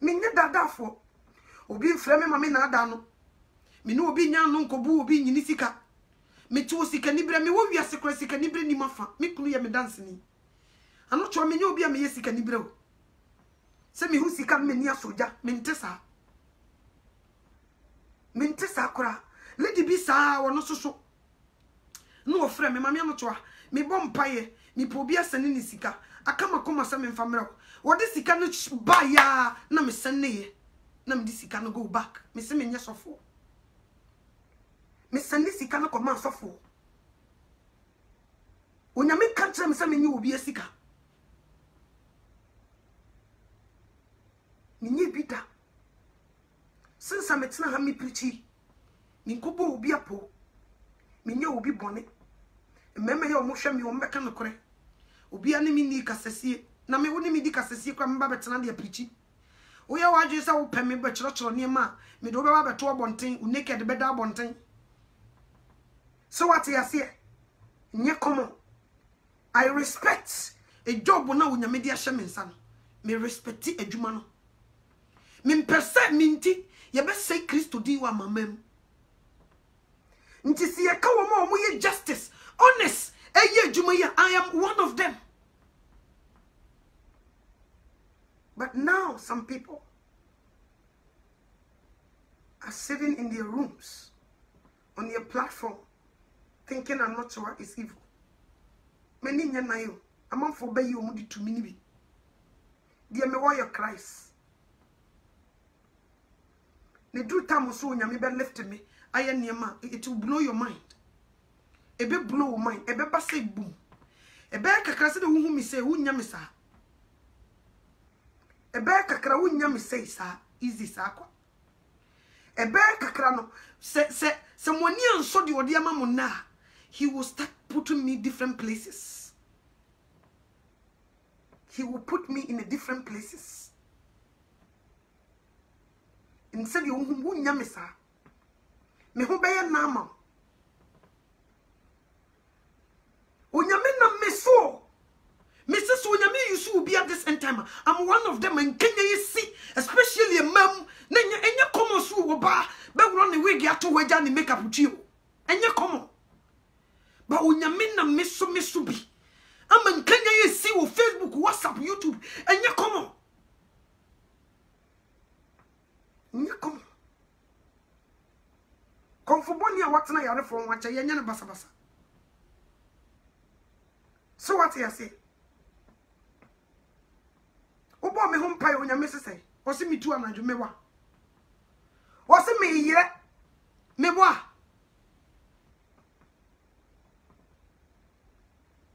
Minye dada fo obi mfreme mame na ada no me no obi nya no nkobu obi nyini sika me tu sika ni bre me wo wiase kra sika ni bre ni mafa me kunu ye me dance ni ano cho me nya obi a me ye sika ni bre o se me hu sika me ni asoja me ntesa kra lady bi sa wono soso no ofre me mame no to a me bom paye me po obi asane ni sika akama koma se me mfamra what this sika no buy ya na me send ye na me this sika no go back me se me nya sofo me send this sika no koma sofo onya me kantre me se me nya obi asika me nya bida since I'm etina ha me preachi me nkobo obi apo me nya obi bone mmemme ya omo hwe me o mbeka no kore obi ani mi ni kasesie na me woni mi di kasesi kwa mba betena de aprichi oya waje sa wo peme be chiro niema me do be ba beto bonten naked be da bonten. So what you say nye common. I respect a job na wonya me di ahye me nsa no me respecti adwuma no me mpese minti ye be say Kristo di wa mamam nti si ye ka wo ma wo ye justice honest eye adwuma ye I am one of them. But now some people are sitting in their rooms on their platform thinking I'm not sure it's evil. Many nyanayo among for be you mudi to mini. Dear me warrior Christ. The do time so nyame be left me. I am near it will blow your mind. A bit blow your mind. A bit say boom. A bear kakasi the who me say who nyamisa. Ebe kakra wunya me say sa easy sa kwa ebe kakra no se moni anso de ode ama mo na he will start putting me different places. He will put me in a different places instead you wunya me sa me ho be ya na ama onya me na me so Mrs. Wonyame Yusu be at this end time. I'm one of them in Kenya, you see, especially a mum. Nenya, and you come on, so ba, but run away, get to wedge and make up with you. And you come on. But Wonyame na misu be. I'm in Kenya, you see, with Facebook, WhatsApp, YouTube, and you come on. And you come on. Come for 1 year, what's not from what I yana basa. So what you say? Obo me hom pai onya me sese o se mi tu anadwo mewa o se me yire meboa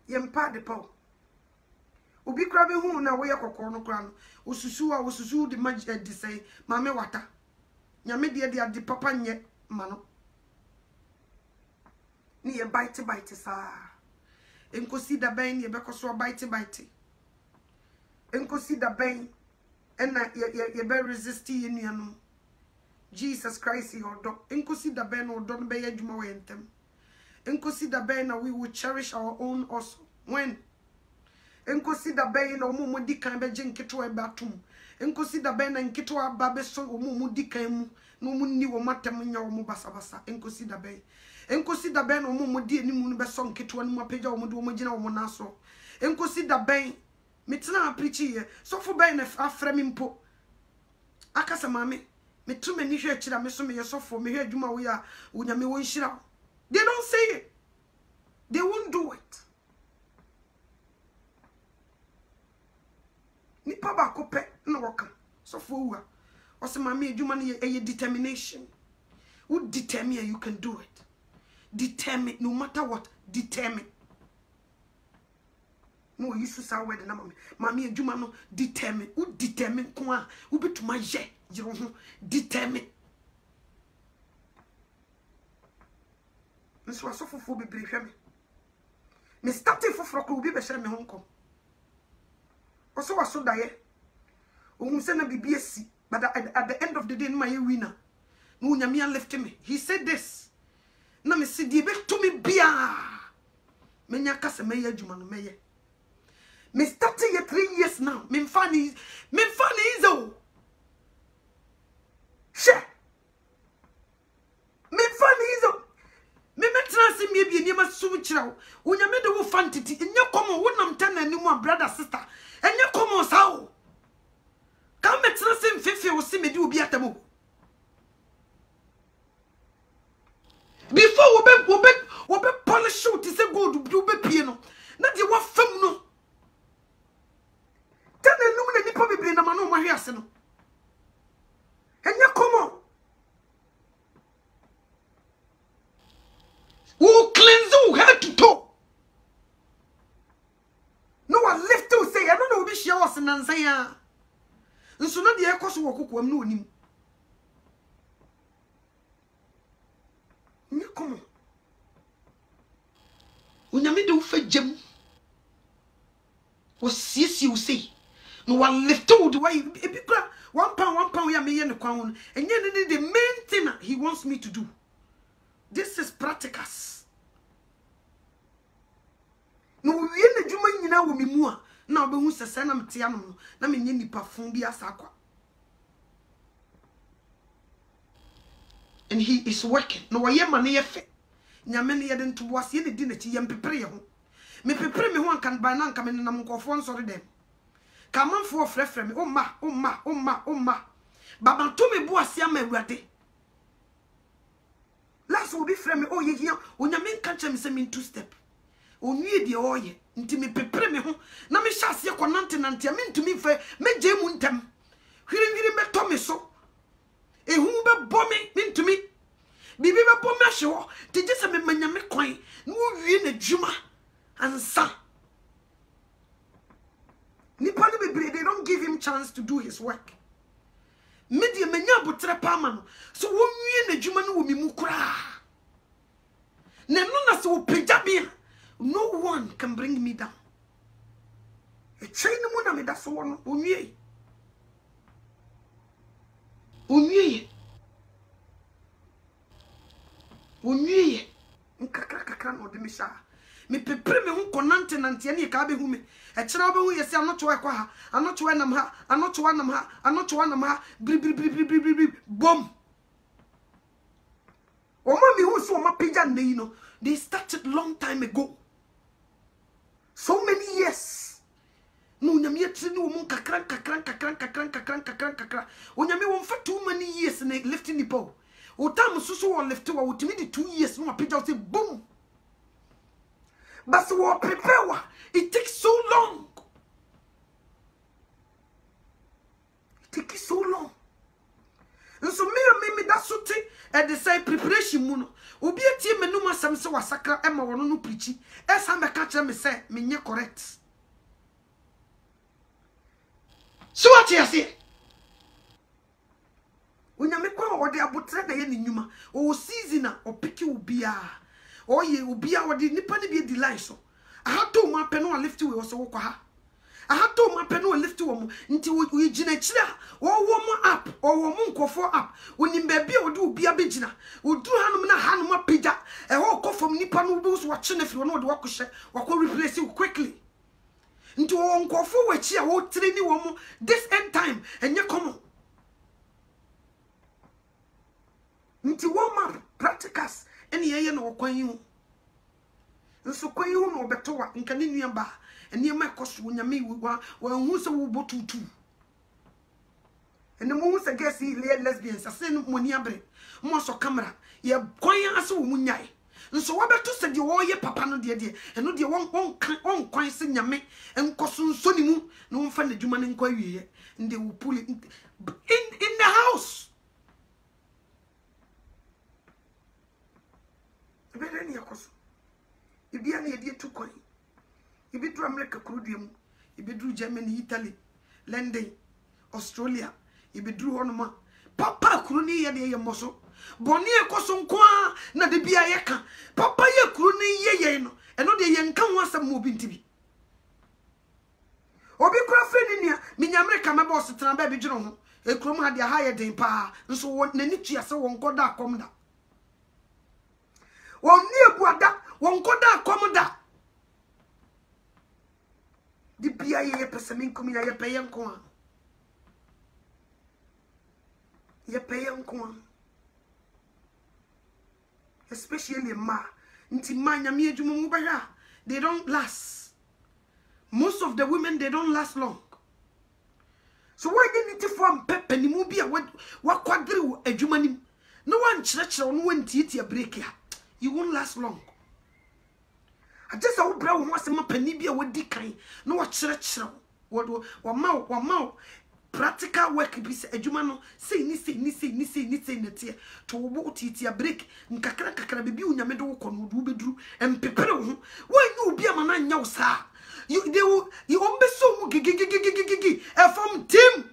yempa de paw obi kra be hu na wo ye kokoro no kra no osusu de magic de say ma me wata nyame de ade papa nye ma no ni ye bite sa enkosi da ben ye be koso bite enkosi da ben and ye be resist ye nuanom. Jesus Christ your dog. Enkosi da ben or don be adwuma we ntem. Enkosi da ben na we will cherish our own also. When enkosi da ben na omo di kan be je nketo e batum. Enkosi da ben na nketo aba be so omo di kan mu no mu ni wo matem nya omo basabasa. Enkosi da ben. Enkosi da ben na omo di animu no be so nketo no mapagya omo de omo gina omo na so. Enkosi da ben metena preachi ye so fo ben na afra mi mpo. Akasa mame me to me ni hwe akira me so me yesofo me hwe adwuma wo ya unyame wo nhira. They don't say it. They won't do it. Nipa ba ko pe na woka sofo wu a o se mame adwuma no ye determination. Who determine you can do it. Determine no matter what. Determine. No you should say word na mame adwuma no determine. Who determine ko a wo betuma ye determine. Nso asofofo bebre hwe me starting foforo ko obi be hye me honkom oso waso daye ohun se na bibie si but at the end of the day no my winner no nyame left me. He said this na me si di be to me bia menya kase me adwuma no meye me starting ye 3 years now me mfani izo she me mfani izo me metrasi me bi niam sum kirawo unyame de wo fantiti enye komo wonam tananimu a brother sister enye komo sawo ka metrasi mfefe wo se me di obi atamo before wo be polish out say gold do be pie no na de wo fam no tananum na nipa bebre na ma no mahwe ase no enye komo who cleanse you head to toe. No one lift to say, I don't know if she was an answer. And so not the echo so walk with no him. You come on. When you do for Jim was yes, you say. No one lift to the way £1 we are me in the crown, and yet the main thing he wants me to do. This is practicals. No, we na juma nyina wo me mu a na obehu sese na mte anom na menye nipa fon bi asakwa. And he is working. No ye man ye fe. Nyame ne ye de nto boase ye di na chi ye mpepere ye ho. Me pepere me ho ankan ba na anka me nam nkofo nsori dem. Ka manfo frefre me omma. Baba to me boase ama awurade. Last will be frame oh ye here onyame nka che me se me 2 step. Onwie de oye nti me pepere me ho na me hyase konante nante me ntumi fe me gye mu ntam hwiri me to me so ehu be bɔ me ntumi bibi be bɔ me ahye ho te gye se me manya me kwan na owie na dwuma ansa nipa ne bebre they don't give him chance to do his work me de manya botre pa ma no so wowie na dwuma no wo mi mu kura na no na so pagya me. No one can bring me down. A train mo na me da so no onwie. Nkakra no de me sha. Me pepere me ho konante nante na ka be hu me. E kira obe hu yesi anoto e kwa ha. Anoto e nam ha. Bri bom. Oma mi hu so ma pija ndey no. They started long time ago. So many years. No, nyame atri no mo kakran. Onyame won fa too many years na lifting the pole. O time so won lift wa utimi di 2 years no apija say boom. But so prepare it takes so long. It takes so long. And so me that so te at the same preparation mu no. Obi atie me no masam se wasakra e ma wono no preachi esa me ka kire me se me nye correct so what you say unyame kwa ode abotre na ye ni nyuma o season a opiki obia o ye obia ode nipa ne bi di line so aha to ma pe no lift we so wo kwa ha I had to my pen will lift to woman until we genechira or woman up or woman ko for up. When in baby would do be a bigina, would do Hanuma pija, a whole call from Nippon Bulls watching if you know the walk or could replace you quickly. Into one call for which you will train you woman this end time and you come. Into woman practicas any year no coin you. So kwa you no betowa nkane nuamba ene ma koso nyame wa hu se wo botutu ene mo se gesi lesbians asen mo ni abre mo so camera ye kwan ase wo munyai nso wo beto se de wo ye papa no de eno de won kwan se nyame enkoso nso ni mu no mfa na djuma ne nkwa wiye nde wo pull in the house bere ni yakoso ibia na yedie tu kwan ibidru America kurudium ibidru Germany Italy London Australia ibidru honoma papa kuru ni ye de moso boni ekoso nkoa na de bia ye ka papa ye kuru ni ye no eno de ye nka ho asem mo bintibi obi kura freni nia minya America ma boss tena ba bidru ho ekrom ha de ha ye den pa nso nani tuase won koda akomda won ni ebuada won koda akomda di bia ye pese min komi ya peye nko a ye peye nko a especially ma nti manya mi adwuma mu baya they don't last. Most of the women they don't last long. So why you need to form pepe ni mu bia wa kwadre adwuma nim no one chire no one titi a break ya you won't last long. I just a bra wo asem pani bia wodi kan no wo chire wo ma practical work bi se adwuma no sei ni na tie to wo titi a break nkakra bebi unyame do wo kono do beduru empepere wo wanyu obi ama na nya wo saa you ombe so mu gigi from team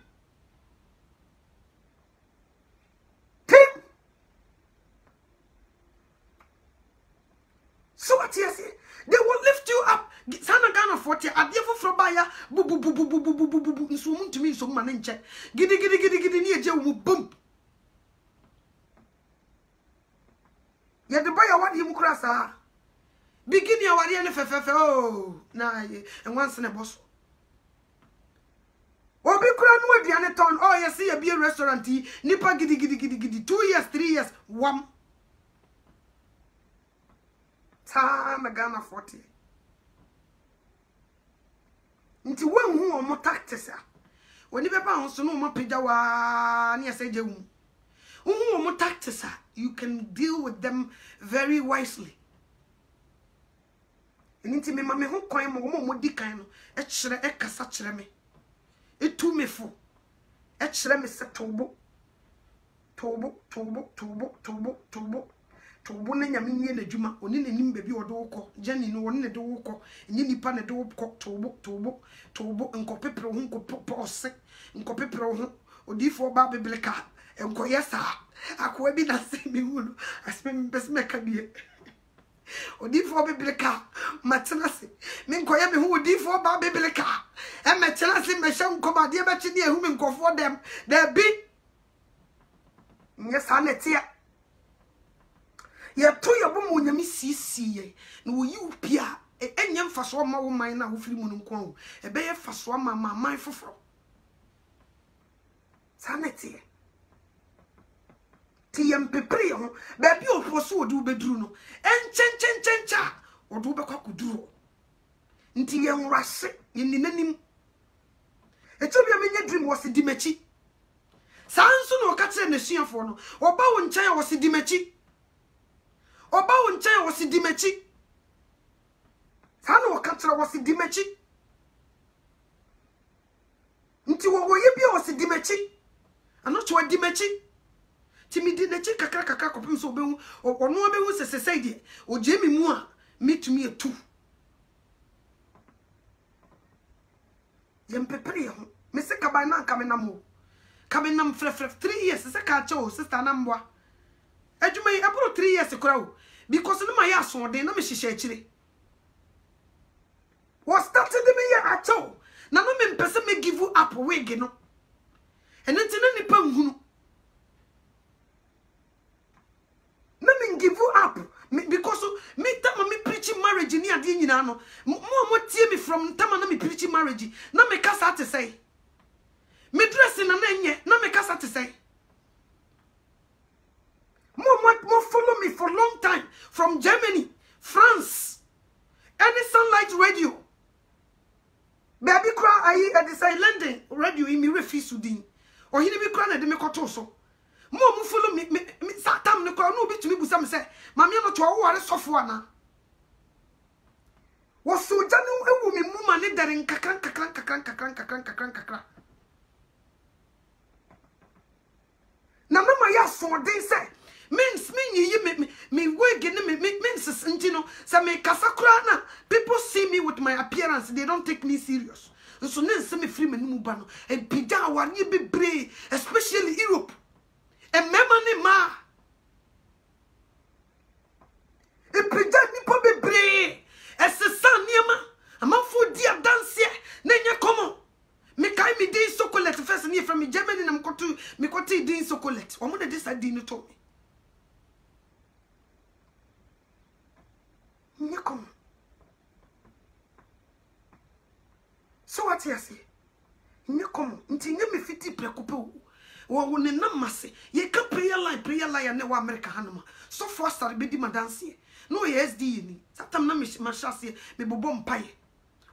so what you say they will lift you up. Sana Ghana 40 adefo frobaya bu nso muntumi nso ma ne nche gidi ni eje wo bum ya de boya wadi mu kura sa bigini ya wadi ne fefefe oh na enwanse ne boso obi kura no aduane ton oh yes ya bi restaurant nipa gidi 2 years 3 years wam Sana Ghana 40 nti wanhu o mo tactics a woni beba ho so no mo pagya wa na yesaje wu o mo tactics a you can deal with them very wisely nti me ma me ho kwan mo di kan no e kire e kasa kire me etu me fo e kire me se tobo tobo na nyame nie na djuma oni na nim bebi odo wokọ jani no woni na de wokọ enyi nipa na de wokọ tobo nkopepre ho nkopose nkopepre ho odifo ba biblika enkoyesa akwa bi na se mi hunu asme mbesme ka bie odifo biblika matenase mi nkoye mi hu odifo ba biblika e metenase me hye nkoma de be chi de ehu mi nkofo dem da bi nyesa na tia ye to ye bo mo nyame sisiye na wo yi upia enye mfaso ma wo man na wo firi mu nko ho e be ye faso ma man foforo sanete ti yem pepre ho ba bi oposo wo du beduru no enchencha wo du be kwakuduro nti ye nwrase ye ninanim etobia menye dream wo se dimachi sanso no ka kire nesuafo no oba wo nchen wo se dimachi oba wo nchen wo se dimachi sanu ka kire wo se dimachi nti wo ye bia wo se dimachi anocho wa dimachi timi di nachi kakra kopim so obehu ono obehu sesesai de oje mi mu a mitumi etu yem pepere ho me se ka ba na nka me namo ka me nam frefre 3 years se ka che o sister na mboa adwuma yi aburo 3 years kora o because no ma ya so de na me hihye akire was started me ya acho na no me mpese me give up wig no ene nti na nipa nhunu na me give up because me tama me preaching marriage ni ade nyina no mo tie me from tama na me preaching marriage na me kasa te say me dress na enye na me kasa te say mo follow me for long time from Germany, France, any Sunlight Radio. Baby cry ayi at the say London radio in me refuse din. Or he be cry na de me koto so. Mo follow me satam ne cry no be to me busa me say mama no to wo are sofo ana. Wo so janu ewu me mu ma ne dare kakran. Na mama ya so den say means me wig in me means no say me kasakura na people see me with my appearance, they don't take me serious. So then say me free me no ba no and pija awani bebre, especially Europe. And mema ni ma e pija nipa bebre esesa niema amafo dia dance na nya komo me kai me din chocolate first ni from Germany na me kotu din chocolate omo na this din to me. Nyakom. So what you say? Nyakom. Nti nye me fiti prekupe wo ne namase. Ye ka prayer line ne wa America hanoma. So for start be di madanse. No SD ni. Satam na me mashase me bobo mpaye.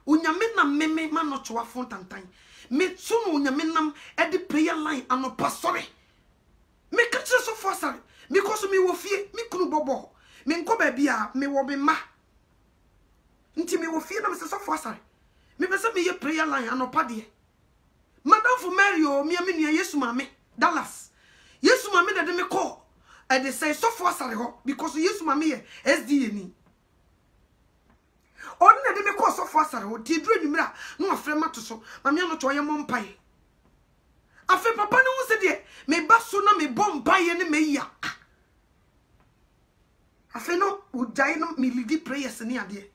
Onyame na meme ma no toa fon tantan. Me tunu onyame nam e di prayer line anopa sore. Me ka kire so for start because me wo fie me kunu bobo. Me nko ba bia me wo be ma. Nti me wo fie na me se so for asare me pese me ye prayer line anopa de madam for Mary o me nua Yesu mame Dallas Yesu mame de me call and they say so for asare ho because Yesu mame ye SDA ni on na de me call so for asare ho ti duru nwumira no afre mato so mame no to ye mompai afi papa no wo se de me ba so na me bompai ne me ya afi no udai no me lead prayers ni ade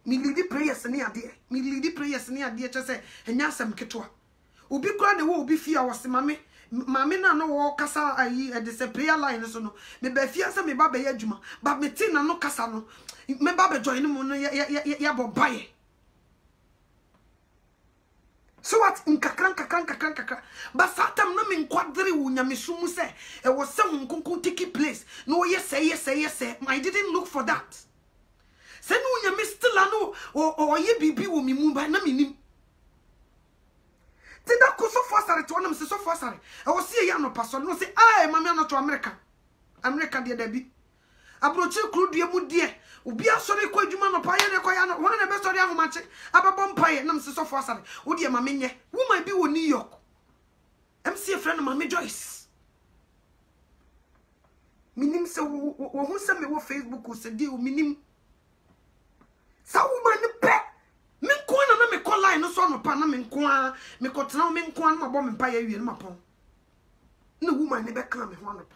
me lead prayers ni ade chese enya asem ketwa obi kura de wo obi fia wo se mame na no wo kasa ayi e de se prayer line so no me ba fia se me ba be adwuma ba me tin na no kasa no me ba be join mu no ya bobaye so what nkakran ba satam na me nkwadre wo nyamesumu se e wo se hunkunkun tiki place no yes say I didn't look for that. Se no nyame still ano o ye bibi wo mi mu ba na minim ti da ko so for sare to na me so for sare e wo se ya no pastor no say ai mama no to America de da bi abrochi kru due mu de obi asore ko adwuma no pa ye ne ko ya no wona na be sore ahomache ababo mpaye na me so for sare wo de mama nye woman bi wo New York MC friend mama Joyce minim se wo hu se me wo Facebook o se di o minim sa woman pe me ko na me call line no so no pa na me ko me ko tena me ko na mabo me pa ya wie na mapon na woman ne be kan me ho no pa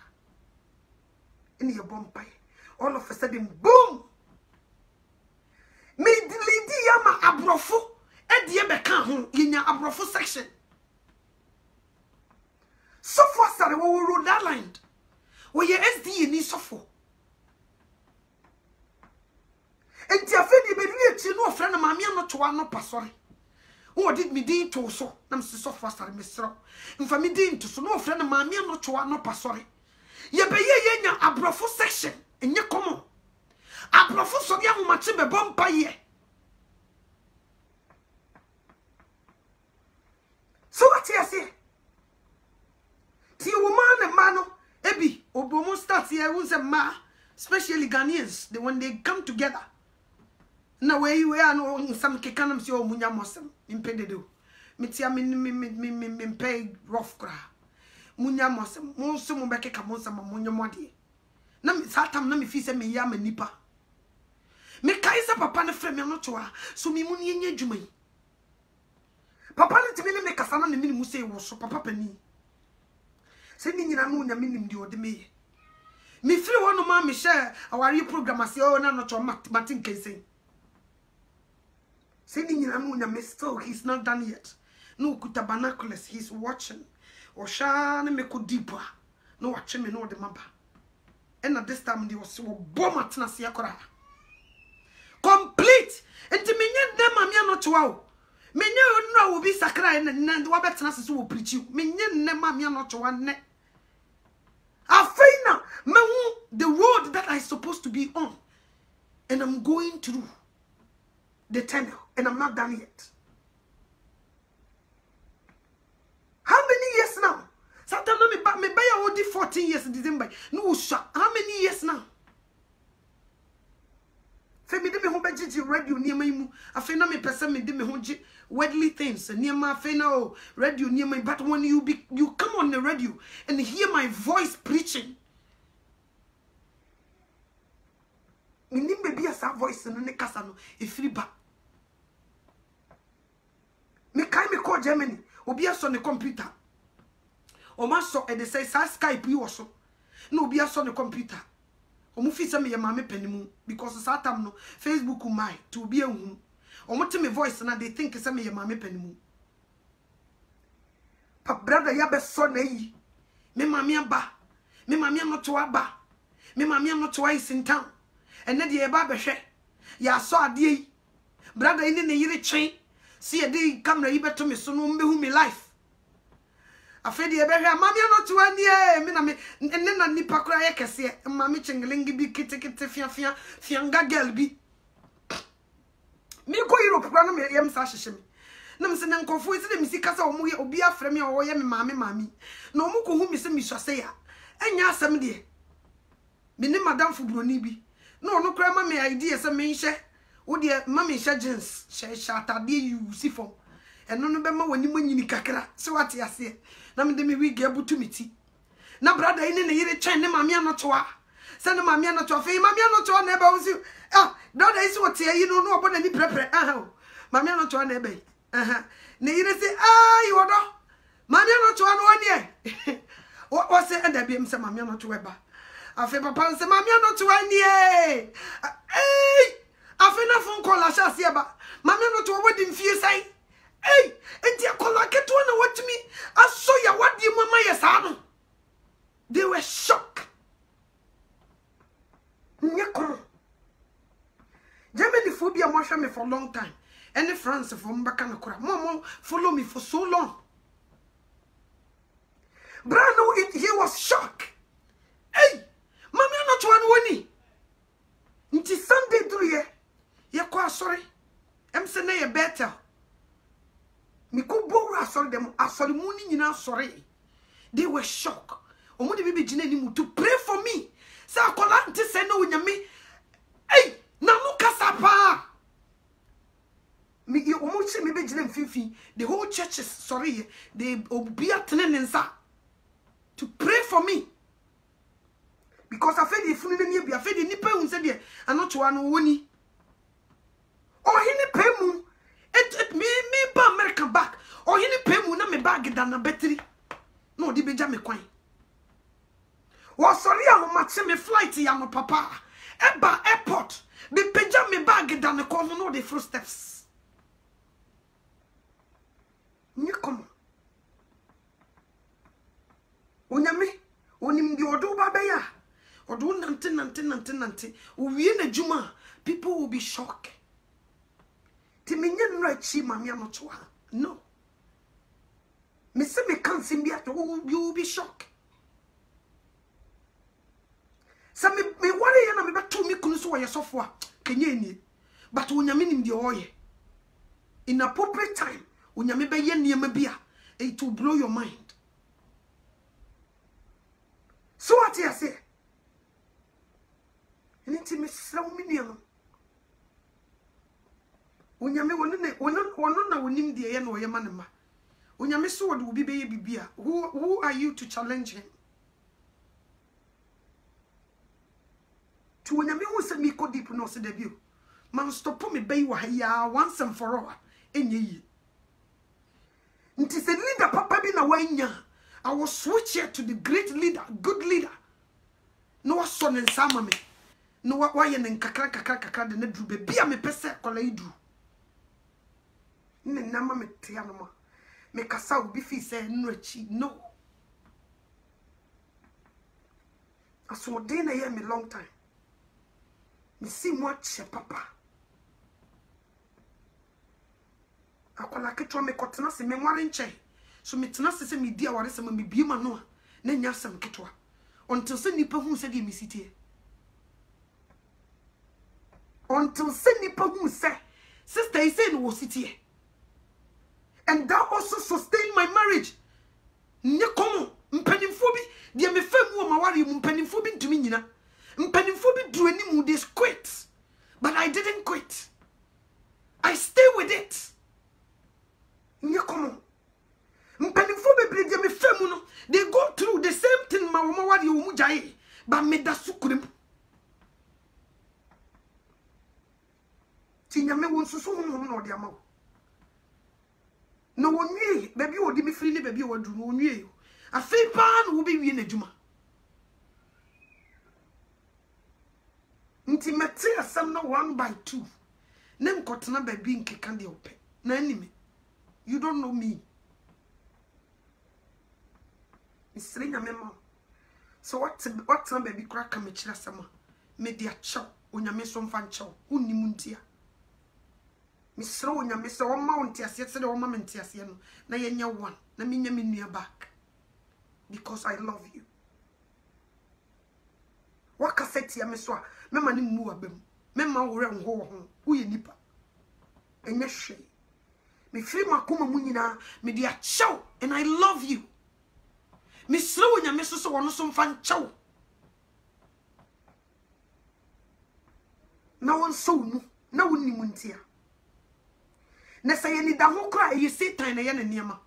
eni ye bom pa all of a sudden boom me lady yama abrofo e de be kan ho yenya abrofo section so for sare wo Rhode Island wo ye SD ni sofo enti afedi be ni eti no ofre na maame no toa no pasore wo did me din to so na me so for sare me sro mfa me din to so no ofre na maame no toa no pasore ye be ye yenya abrofo section enye komo abrofo so dia ho mache be bompa ye so what you say ti woman and mano ebi obomo start here won say ma especially Ghanaians when they come together na we are no some kekanam si o munya mosem impede do metia me pay rough kra munya mosem mo so mo beke ka mo sama munya mode na satam na me fi se me ya manipa me kai se papa na frem ya no toa so me mu ne nya dwuma yi papa na timi ne me kasa na me mu se wo so papa pani se ni nyina no nya me nim di ode me me free one ma me share awari program ase o na no to matin kensen Saying you still he's not done yet. No binoculars, he's watching. Or shine me could deeper. No watching me no the mapa. And at this time they was so bomb at Nasiakora. Complete. And to me, them I'm not wow. Me no will be sacred and what Nasis will preach you. Me nem I'm not one net. I find now the road that I'm supposed to be on. And I'm going through the tunnel. And I'm not done yet. How many years now? Sometimes me buy already 14 years in December. No shot. How many years now? Fe me de me ho begigi radio niema imu. Afi na me pese me de me ho gi worldly things. Niema afi na o radio niema. But when you come on the radio and hear my voice preaching, me nim be as a voice no ne kasa no e free ba. Me kai me call Germany. Obi aso ne computer. O ma so e de say Skype yi wo so. Na obi aso ne computer. O mu fi se me ye ma me panimu because that time no Facebook my to be ehun. O mo te me voice na they think se me ye ma me panimu. Pa brother ya be so na yi. Me ma me aba. Me ma me anoto aba. Me ma me anoto is in town. And na de ye ba be hwe. Ya so ade yi. Brother ini ne yire twen. See a day camera you better me so no me me life. I feel the baby, mammy not to one year, and then a nipper cry, I can see a mammy chingling be kitty fianga girl be. Me go Europe, run me, yam sashim. Namson and confuse them, see Casa or Muya or be a frame or yam mammy. No muku whom is a miss say, and ya some dear. Me name Madame Fubronibi. No crema me idea some me share. Oh dear, mammy shagins, she shot a dear you see for. And no remember when you win kakra, so what I say. Na me de me we able to meet. Na brother in the year chain, mammy not to her. Send a mammy not to a fame, mammy not to a neighbor was you. Ah, brother is what you don't know about any prepare. Ah, mammy not to a neighbor. Neither say, ah, you are mammy not to one year. What was it? And there be some mammy not to ever. I feel papa say, mammy not to one year. Hey! I feel no phone call I shall see about mammy not to a wedding fear say. Hey, and dear Cola get one what to me. I saw ya what the mama yes. They were shocked. Nyako. Germany phobia marshal me for a long time. Any France from Bakanakura. Mama follow me for so long. Brano he was shocked. Hey, mommy not one winning. Until Sunday do ye. You're quite sorry. I'm saying better. Mikubora sorry them sorry morning you know sorry. They were shocked. Omo de bibi jine ni mu to pray for me. Say akola nti say no nyame. Hey, na no kasa pa. Me omo che me be jine mfifi. The whole church is sorry. They obi atene nsa to pray for me. Because I feel the funu ni bi I feel the nipa hu say de anoto anu woni. Oh hini pemu. It me ba American back. Or hini pemu na me bag than na battery. No di beja me kwan. Was sorry I match me flight ya no papa. Eba airport. Be beja me bag than the call no the first steps. Nykom. Onyame, onim di odo ba be ya. Odo nante. Uwie na juma, people will be shocked. Timinyan right chi mami anotoa. No. Me say me can't see me at all, you will be shocked. So me worry na me beto me kunu so wo yesofo a kenye ni. But onyame nim de oye. In appropriate time, onyame be ye niam bia, it will blow your mind. So what you say? Anything me slow me niam. Onyame wono na wonim de ye na oye manema. Onyame so wo de obi be ye bibia. Who are you to challenge him? To onyame who say me ko deep no se debut. Man stop me be wa ya once and for all. Enye yi. Nti se leader papa bi na wanya. I will switch here to the great leader, good leader. No wa so nsama me. No wa ye nkakra de na dru be bia me pese kola idu. ne nama me tia no ma me kasa obi fi say no achi no aso de na ye me long time me see mo che papa akola ketwa me kotena se me nware nche so me tena se me di aware se me bie ma no a na nya sam ketwa until se nipa hu se de me sitie until se nipa hu se sister is saying wo sitie and that also sustained my marriage nye komo mpanimfo bi de me fam wo ma ware mu mpanimfo bi ntumi nyina mpanimfo bi duro ni mu they quit but I didn't quit. I stay with it. Nye komo mpanimfo bebre de me fam no they go through the same thing ma wo ma ware wo mu jaye but me da sukurem ti nyame won susu honhom na odi amawo no wonwie baby odi me free ne baby wadu no wonwie afei pa no wo be wie na djuma nti mete asam no 1 by 2 nem kotena baby nkeka de ope na anime you don't know me misri nyame ma so what na baby kra ka me kira sama me dia chaw onyame so mfa nchaw unnim ntia misro onyame se o ma onti ase se de o ma menti ase no na yenya one na menya me nua back because I love you waka seti ya me so a mema ni mu abam mema wore nho ho wo ye nipa enye hwe me firi makoma mu nyina me dia chaw and I love you misro onyame so wono so mfa nchaw na won so nu na wonni mu ntia na say ni da ho kra e Satan na ye na niema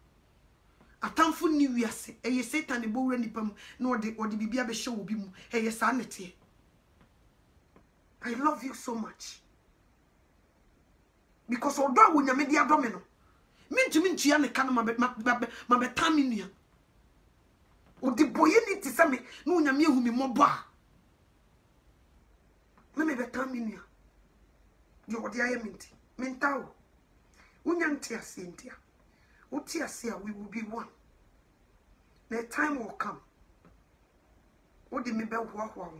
atamfo ni wiase e Satan e bowura nipa mu na odi bibia be hye obi mu e sa nete I love you so much because odo a wonyame dia dome no mintumi ntua ne kan ma be tam nua odi boye ni ti se me na wonyame ehu me mobo a na me be tam nua yo odi aye minti mentawo unyanti asentia uti asia we will be one the time will come odi me be hwa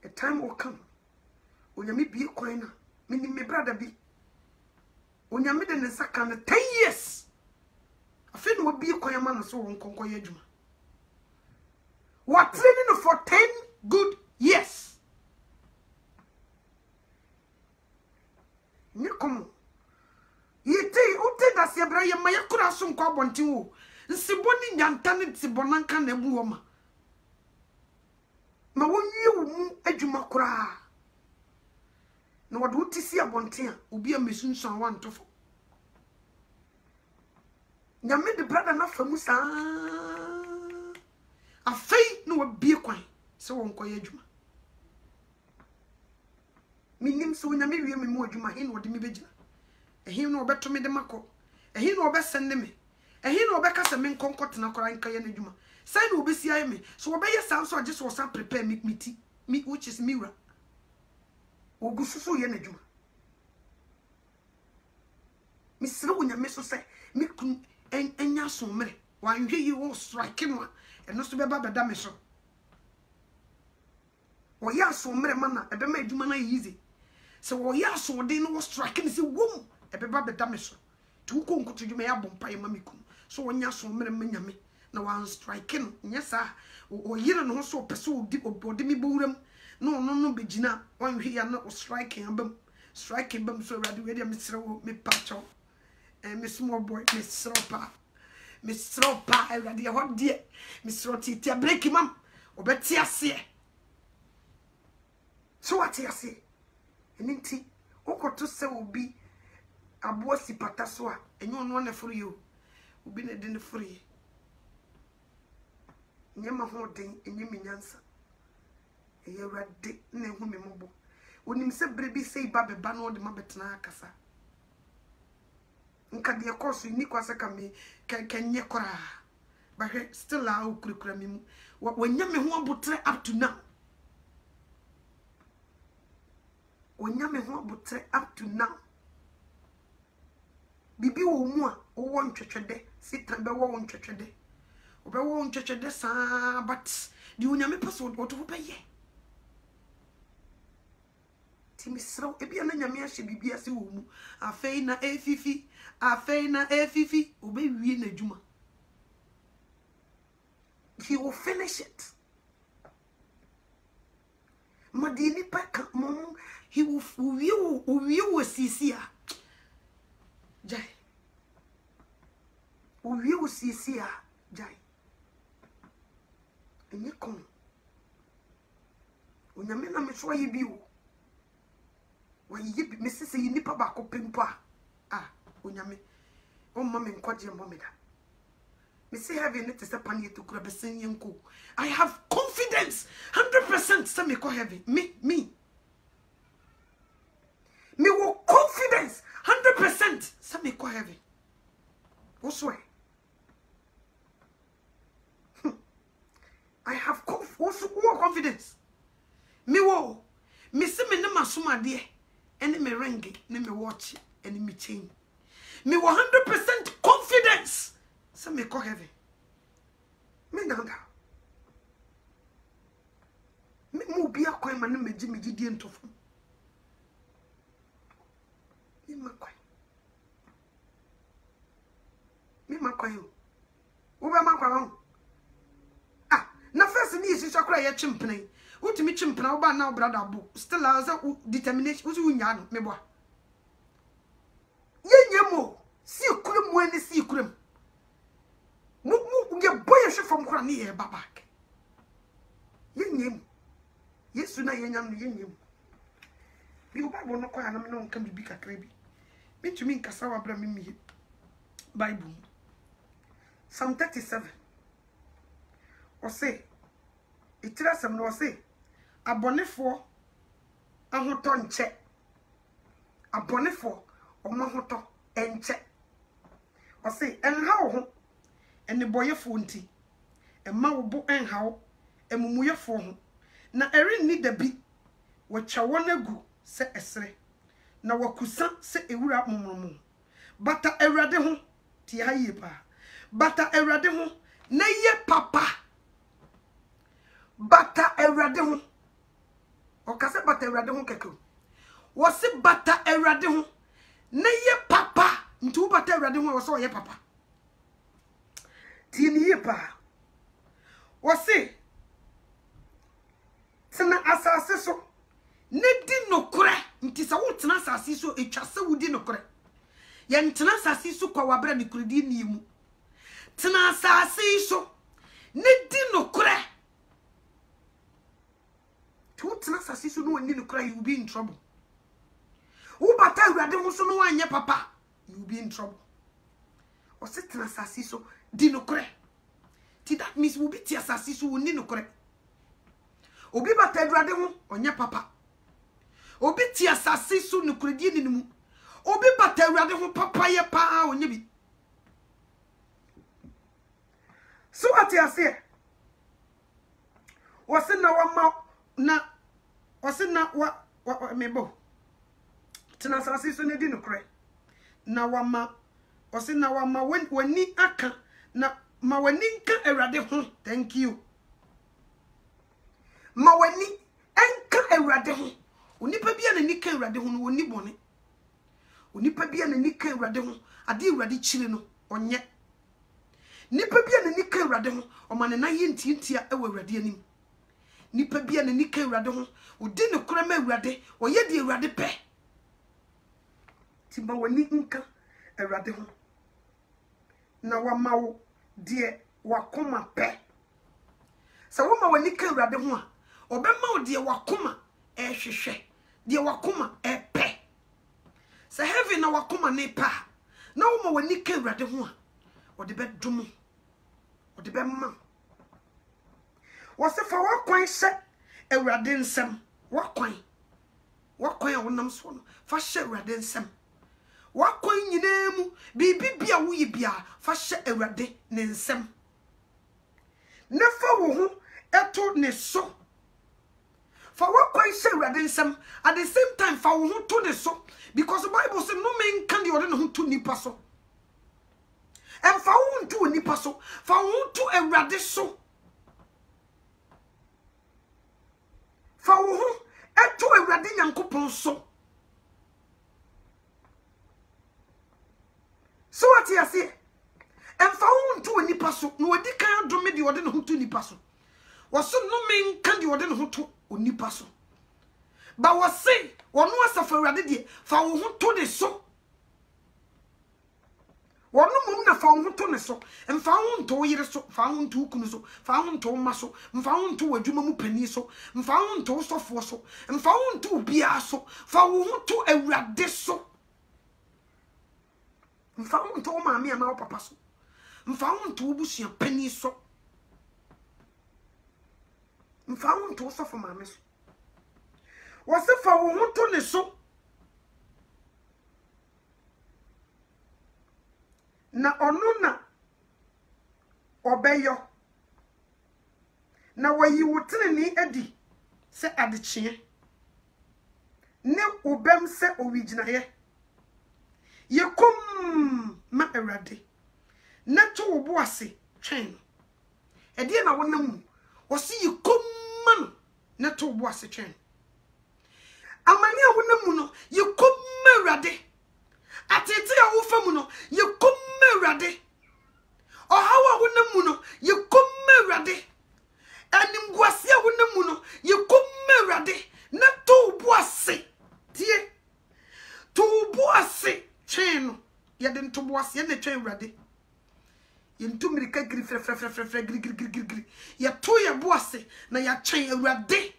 a time will come onyame bie kwan na mini me brother bi onyame de ne saka na 10 years afi no bie kwan ma no so wonkonko ye adwuma what training for 10 good years ni komo yete ute da se bra ye maye kura so nko abonten wo nsiboni nyanta ne tibonanka na bu woma ma wonwie wo mu adwuma kura na wode utisi abonten a obi amesunsun wantofo nyame de brother na famu sa afei no wabie kwan se wonko ye adwuma minim so nyame wie me mu adwuma he no wode me begina ehin no obeto me de mako ehin no obesende me ehin no obekasa me nkonkote na kora nka ye na djuma sai no obesi aye me so obeye san so age so san prepare me which is mirror ogususu ye na djuma mi sire wonya me so sai me kun enya so mere wan hwe yi wo strike no eno so beba beda me so wo ya so mere mana ebe ma djuma na easy so wo ya so de no strike ni se wom ebeba beda me so tu ko nkoto djuma ya bompa ye mamikum so wonya so mere manyame na wan strike no nyesa o yire no so pese odi mi bowuram no begina wan hwe ya na o strike ambam strike bam so rade we dia mesre wo me pacho me small boy me sropa rade ya hot die me sroti ti break mam obeti ase so what ase eninti okoto se obi abo sipata so a enyo no na furu yo obi na de ne furu ye nyema ho den enyemi nyansa eye rade na ehu me mobo onim se brebi sei ba beba no de mabetena akasa nka de koso ni kwase ka me kenye kora ba he still a okurukura me mu wanyame ho abotre up to now wanyame ho abotre up to now bibi wo mu a wo won twetwede sitan be wo won twetwede obe wo won twetwede sa but di onyame pese wo to be ye timisro ebi na nyame ahye bibi ase wo mu afei na efifi obe wie na djuma. He will finish it. Madini paka mom he will sisia jai will sisia jai enye kon onyame na me so ye bi o wa ye bi me sese yi nipa ba ko pempo a onyame o mama nkwaje momeda me say heaven it is a panier to grab a singing cool. I have confidence 100% say me call heaven. Me will confidence 100% say me call heaven. Also I have also more confidence. Me wo me say me na masoma de ene me ring ne me watch ene me chain. Me 100% confidence. Say me call heaven. Me nanda. Me mu bi akwan ma no meji die ntofo. Me makwan. Me makwan. Wo ba makwan. Ah, na first ni isi chakra ye chimpene. Utimi chimpena wo ba na brother bu. Still as determination uzi unya no me boa. Ye nyemo si kurem wo ani si kurem. Mu boy from Krani here back. Yen Yesu na yenyam no yenyam. Bi Bible no kwa na me no nka bibi kakra bi. Me tumi nkasa wa bra me mi Bible. Psalm 37. O say itira sam no say abonefo ahoto nche. Abonefo o mahoto enche. O say enha wo ho ene boyefo nti emma wo bo enhawo emumuyefo ho na eri ni dabi wo twawo nagu se esere na wakusa se ewura momromo bata ewrade ho ti haye pa bata ewrade ho na ye papa bata ewrade ho o ka se bata ewrade ho keke wo se bata ewrade ho na ye papa nti bata ewrade ho wo se o ye papa Tini yepa wase tena asase so ne di nokore nti sa wo tena asase so etwa se wo di nokore ye ntena asase so kwa wabra ne kuridi ni mu tena asase so ne di nokore tu tena asase so no ni nokore you be in trouble wo bata awrade ho so no anye papa you be in trouble wase tena asase so dinokore ti that means will be ti asasi so woni nokore obi bata adurade ho onye papa obi ti asasi so nokore die ni mu obi bata adurade ho papa ye pa onye bi so ati ase wase na wa na wase na wa mebo tina asasi so ne dinokore na wa ma wase na wa ma wani aka na mawaninka ewrade ho thank you mawani enka ewrade ho onipa bia na nika ewrade ho no woni bone onipa bia na nika ewrade ho ade ewrade chire no onye nipa bia na nika ewrade ho omane na yentintia ewa ewrade anim nipa bia na nika ewrade ho odi ne korama ewrade oye de ewrade pe ti mawani nka ewrade ho na wa mawo de wakoma pe sa wo ma wani ka urade ho a obema wo de wakoma hwehwe de wakoma pe sa heaven na wakoma ne pa na wo ma wani ka urade ho a wo de bedum wo de be ma wo se fa wakwan se urade nsem wakwan a wonam so no fa hye urade nsem wakwan nyinemu bibi bia wo yibia fa hye awrade ne nsem ne fa wo ho eto ne so fa wakwan hye awrade nsem at the same time fa wo ho to ne so because the Bible says no man can the ode ne ho to nipa so And fa won't do nipa so. Fa won't do a radiso. Fa won't eto a radin yankopon so. So what you say? And fa won't do nipa so. No odi kan do me di ode no ho to nipa so. Waso no men kan di ode no ho to onipa so. Ba wase wono asafa rade de fa wo ho to ne so. Wono mum na fa wo ho to ne so. Mfa wo nto yire so, fa wo nto kunu so, fa wo nto ma so, mfa wo nto wadwuma mu pani so, mfa wo nto sofo so, mfa wo nto bia so, fa wo ho to awurade so. Mfa wo nto maame ama papa so. Mfa wo nto busua pani so. Mfa wo nto sofo maame so. Wase fa wo ho to ne so. Na onu na obeyo na wayi wotene ni adi se adechie ne obem se owijinaye yekom ma erade na to wo boase twen ede na wonam wose yekom ma na to wo boase twen amani a wonam no yekom ma erade atete a wo famu no yekom ma erade ohawa wonam no yekom ma erade animguase a wonam no yekom ma erade na to wo boase tie to wo boase twen no ye de to boase ye na twen erade ye ntu mirika giri frefrefrefre giri ye to ye boase na ya twen erade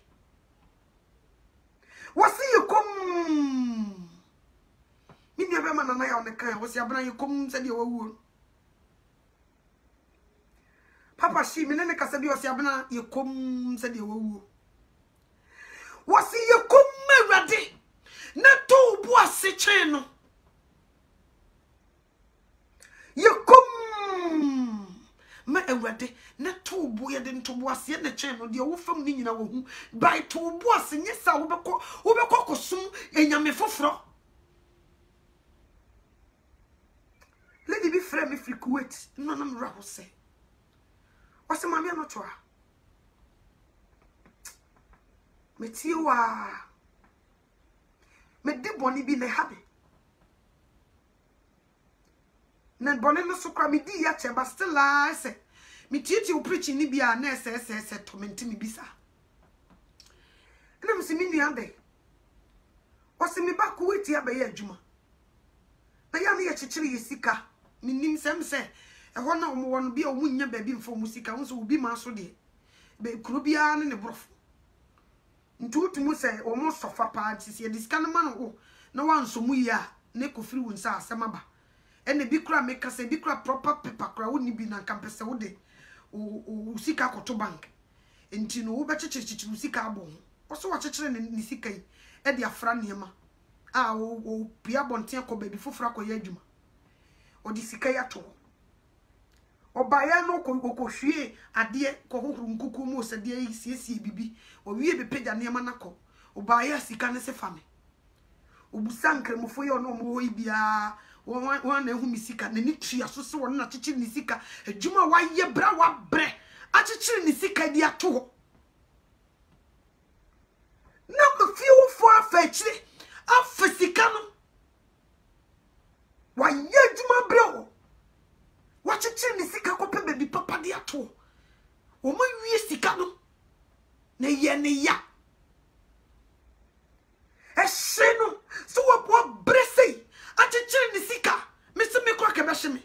wasi yekom mini ebe mana na ya onekan wasi abana yekom se de wawu papa shi mine ne kasa bi wasi abana yekom se de wawu wasi yekom erade na to boase twen no yekom ma erade na to bo ye de nto boase na twen no de wo fam ni nyina wo hu by to boase nyesa wo bekọ kosum enyame foforo. Lady be frame if you quit no na mra ho se wase mame no toa metie wa me di boni bi le habe na boni no so kwa me di ya che ba still I say me tie o preaching ni bia na ese torment me bisa na me se me nua de wase me ba quit ya ba ye adwuma na ya me ye chichiri yesika minim sem se ehọ na omo no bia omunya ba bi mfo musika won so obi ma so de be kuro bia ne brofo ntutumu se omo sofa party se diska no ma no na wansomu ya ne kofiri won sa asema ba ene bi kura meka se bi kura proper paper kura woni bi na kampese wo de o sika koto bank enti no wo be chichichichi sika abon wo so wa chichire ne sika yi e de afra niema a o pia bonten ko ba bi fofora ko ya adwuma odi sika ya to obaya no ko hwie ade ko hohuru nkuku mu osade yi siesie bibi o wie be pega niema nako obaya sika ne se fame obusa nkremofo ye ono mo yi bia won na ehu misika na ni tua so se won na chichi ni sika adwuma wa ye bra wa bre a chichi ni sika di ato na ko fiu fo afachire afisika no wa ye adwuma bre o wa chichi ni sika ko pe baby papa di ato o ma wie sika no na ye ne ya eseno so wa brese achichiri ni sika mesi me kwa kebehye me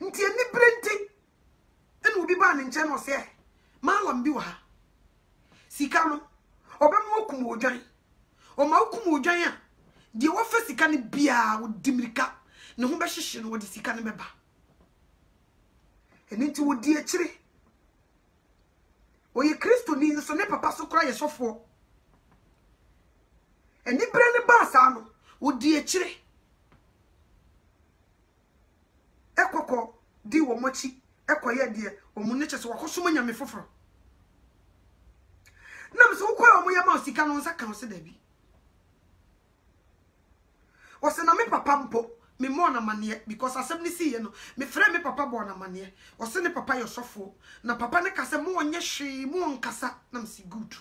nti eni brenti enu obi ba ne nche no se malam bi wa ha sika no obemu okum odwan o ma okum odwan a de wo fa sika ne bia wo dimirika ne ho behye no wo de sika ne beba eni nti wo di akire oye Kristo ni so ne papa so kra ye sofo eni bre ne ba sa no odi akire ekoko di wo mochi ekoye de omu ne chese wakosoma nyame foforo nam so kwa omu ya ma sika no nsa kan se da bi wose na me papa mpo me more na mane because asem ni see ye no me frɛ me papa bo na mane o se ne papa ye sofo na papa ne kase mo onye hwe mo nkasa na msi good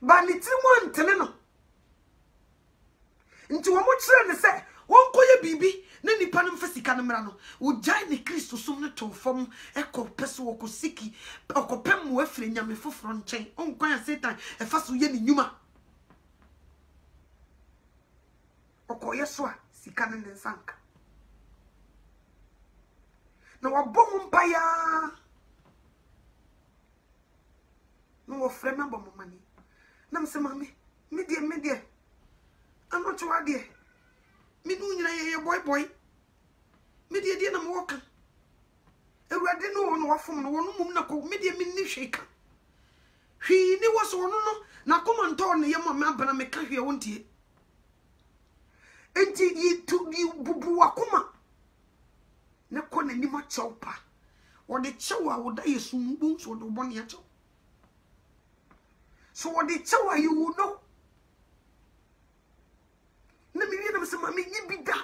ba ni tiri mo ntene no nti wo mo kire ne se won koye bibi ne nipa no mfasika no mra no wo jai ne Kristo sum ne to fam ekopese wo kosiki okopem mo afire nyame foforo nchen on kwan Satan e fa so ye ne nyuma okoye so a sika ne nsanka na wabom mpaya no wo frɛ me bɔ mo mani na mse mame me die ano to ade me nu nyina ye boy me die na mo woka ewurade no no wafom no wono mum na ko me die me ni hweka hwi ni wo so no na komanto ne ye mo me abana me ka hwe wontie enti yi bubu wakoma ne ko na ni ma chawpa wo de chawa wo da yesu mbu so do bone ya chaw so wo de chawa you know na mi wi na mse ma me nyi bida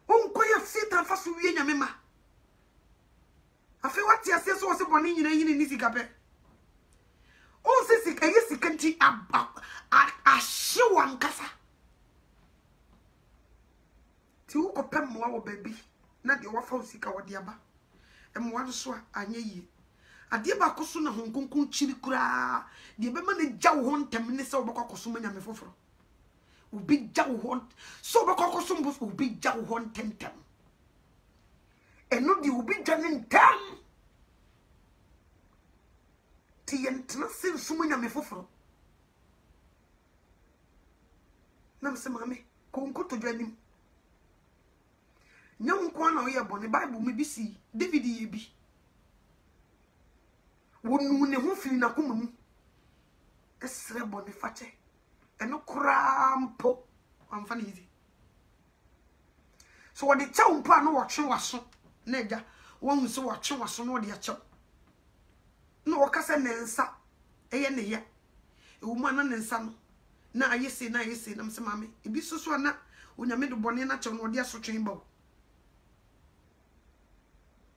on ko ya Satan fa so wi nyame ma afi wati ase so se bone nyina yini ni sika pe on se sika yesika nti a hyewa nkasa ti wo ko pem mo wo baby na de wo fa sika wo de aba em wo so anya yi ade ba ko so na honkonkon chiri kura de be ma ne gya wo hontem ne se wo bokkoso ma nyame foforo ubi gya wo hon so bokkoso mbo ubi gya wo hontem eno de ubi gya ne ntam ti yentna sin sumu nyame foforo nam se mame ko nkoto dwanim nyam ko na oye bone Bible me bisi David ye bi wonu ne ho firi na koma mu esre bone fache eno krampo amfa na yizi so wodi chaw mpa no wo twe waso na eja won so wo twe waso no de achaw no wo kasa ne nsa eye ne ya ewu ma na ne nsa no na ayese na mse mame ebi soso na onyame do bone na chaw no de aso twen bawo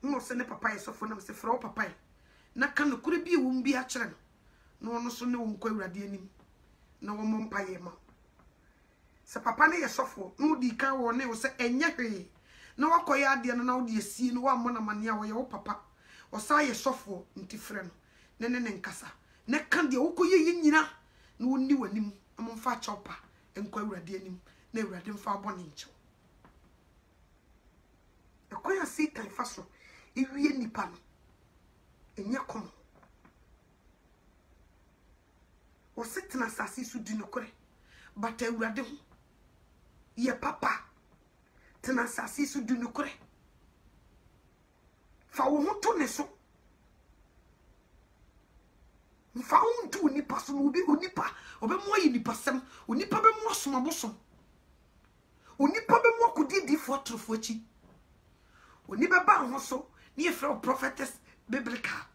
no se ne papa ye sofo na mse fra papa ye na kan no kure bi ewu bi a kire no no so ne won kwa awurade anim na wo mo mpa ye ma se papa ne ye sofo no di kan wo ne wo se enye hwe na wakoye ade no na wo de asie no wa mo na mane a wo ye wo papa o sa ye sofo nti frɛ no ne nkasa ne kan de wo koye ye nyina na woni wanim am mfa chopa enkwa awurade anim na awurade mfa abone nche ekoya Satan fa so ewie nipa no enye kom o setna sasi su di nokore bata awurade ho ye papa tena sasi su di nokore fa wo ho to ne so mfa wo ntu nipa so no bi onipa obemo yi nipa sem onipa be mo soma bosom onipa be mo kodi di fotrofo achi onipa ba ho so ni fra prophetess biblical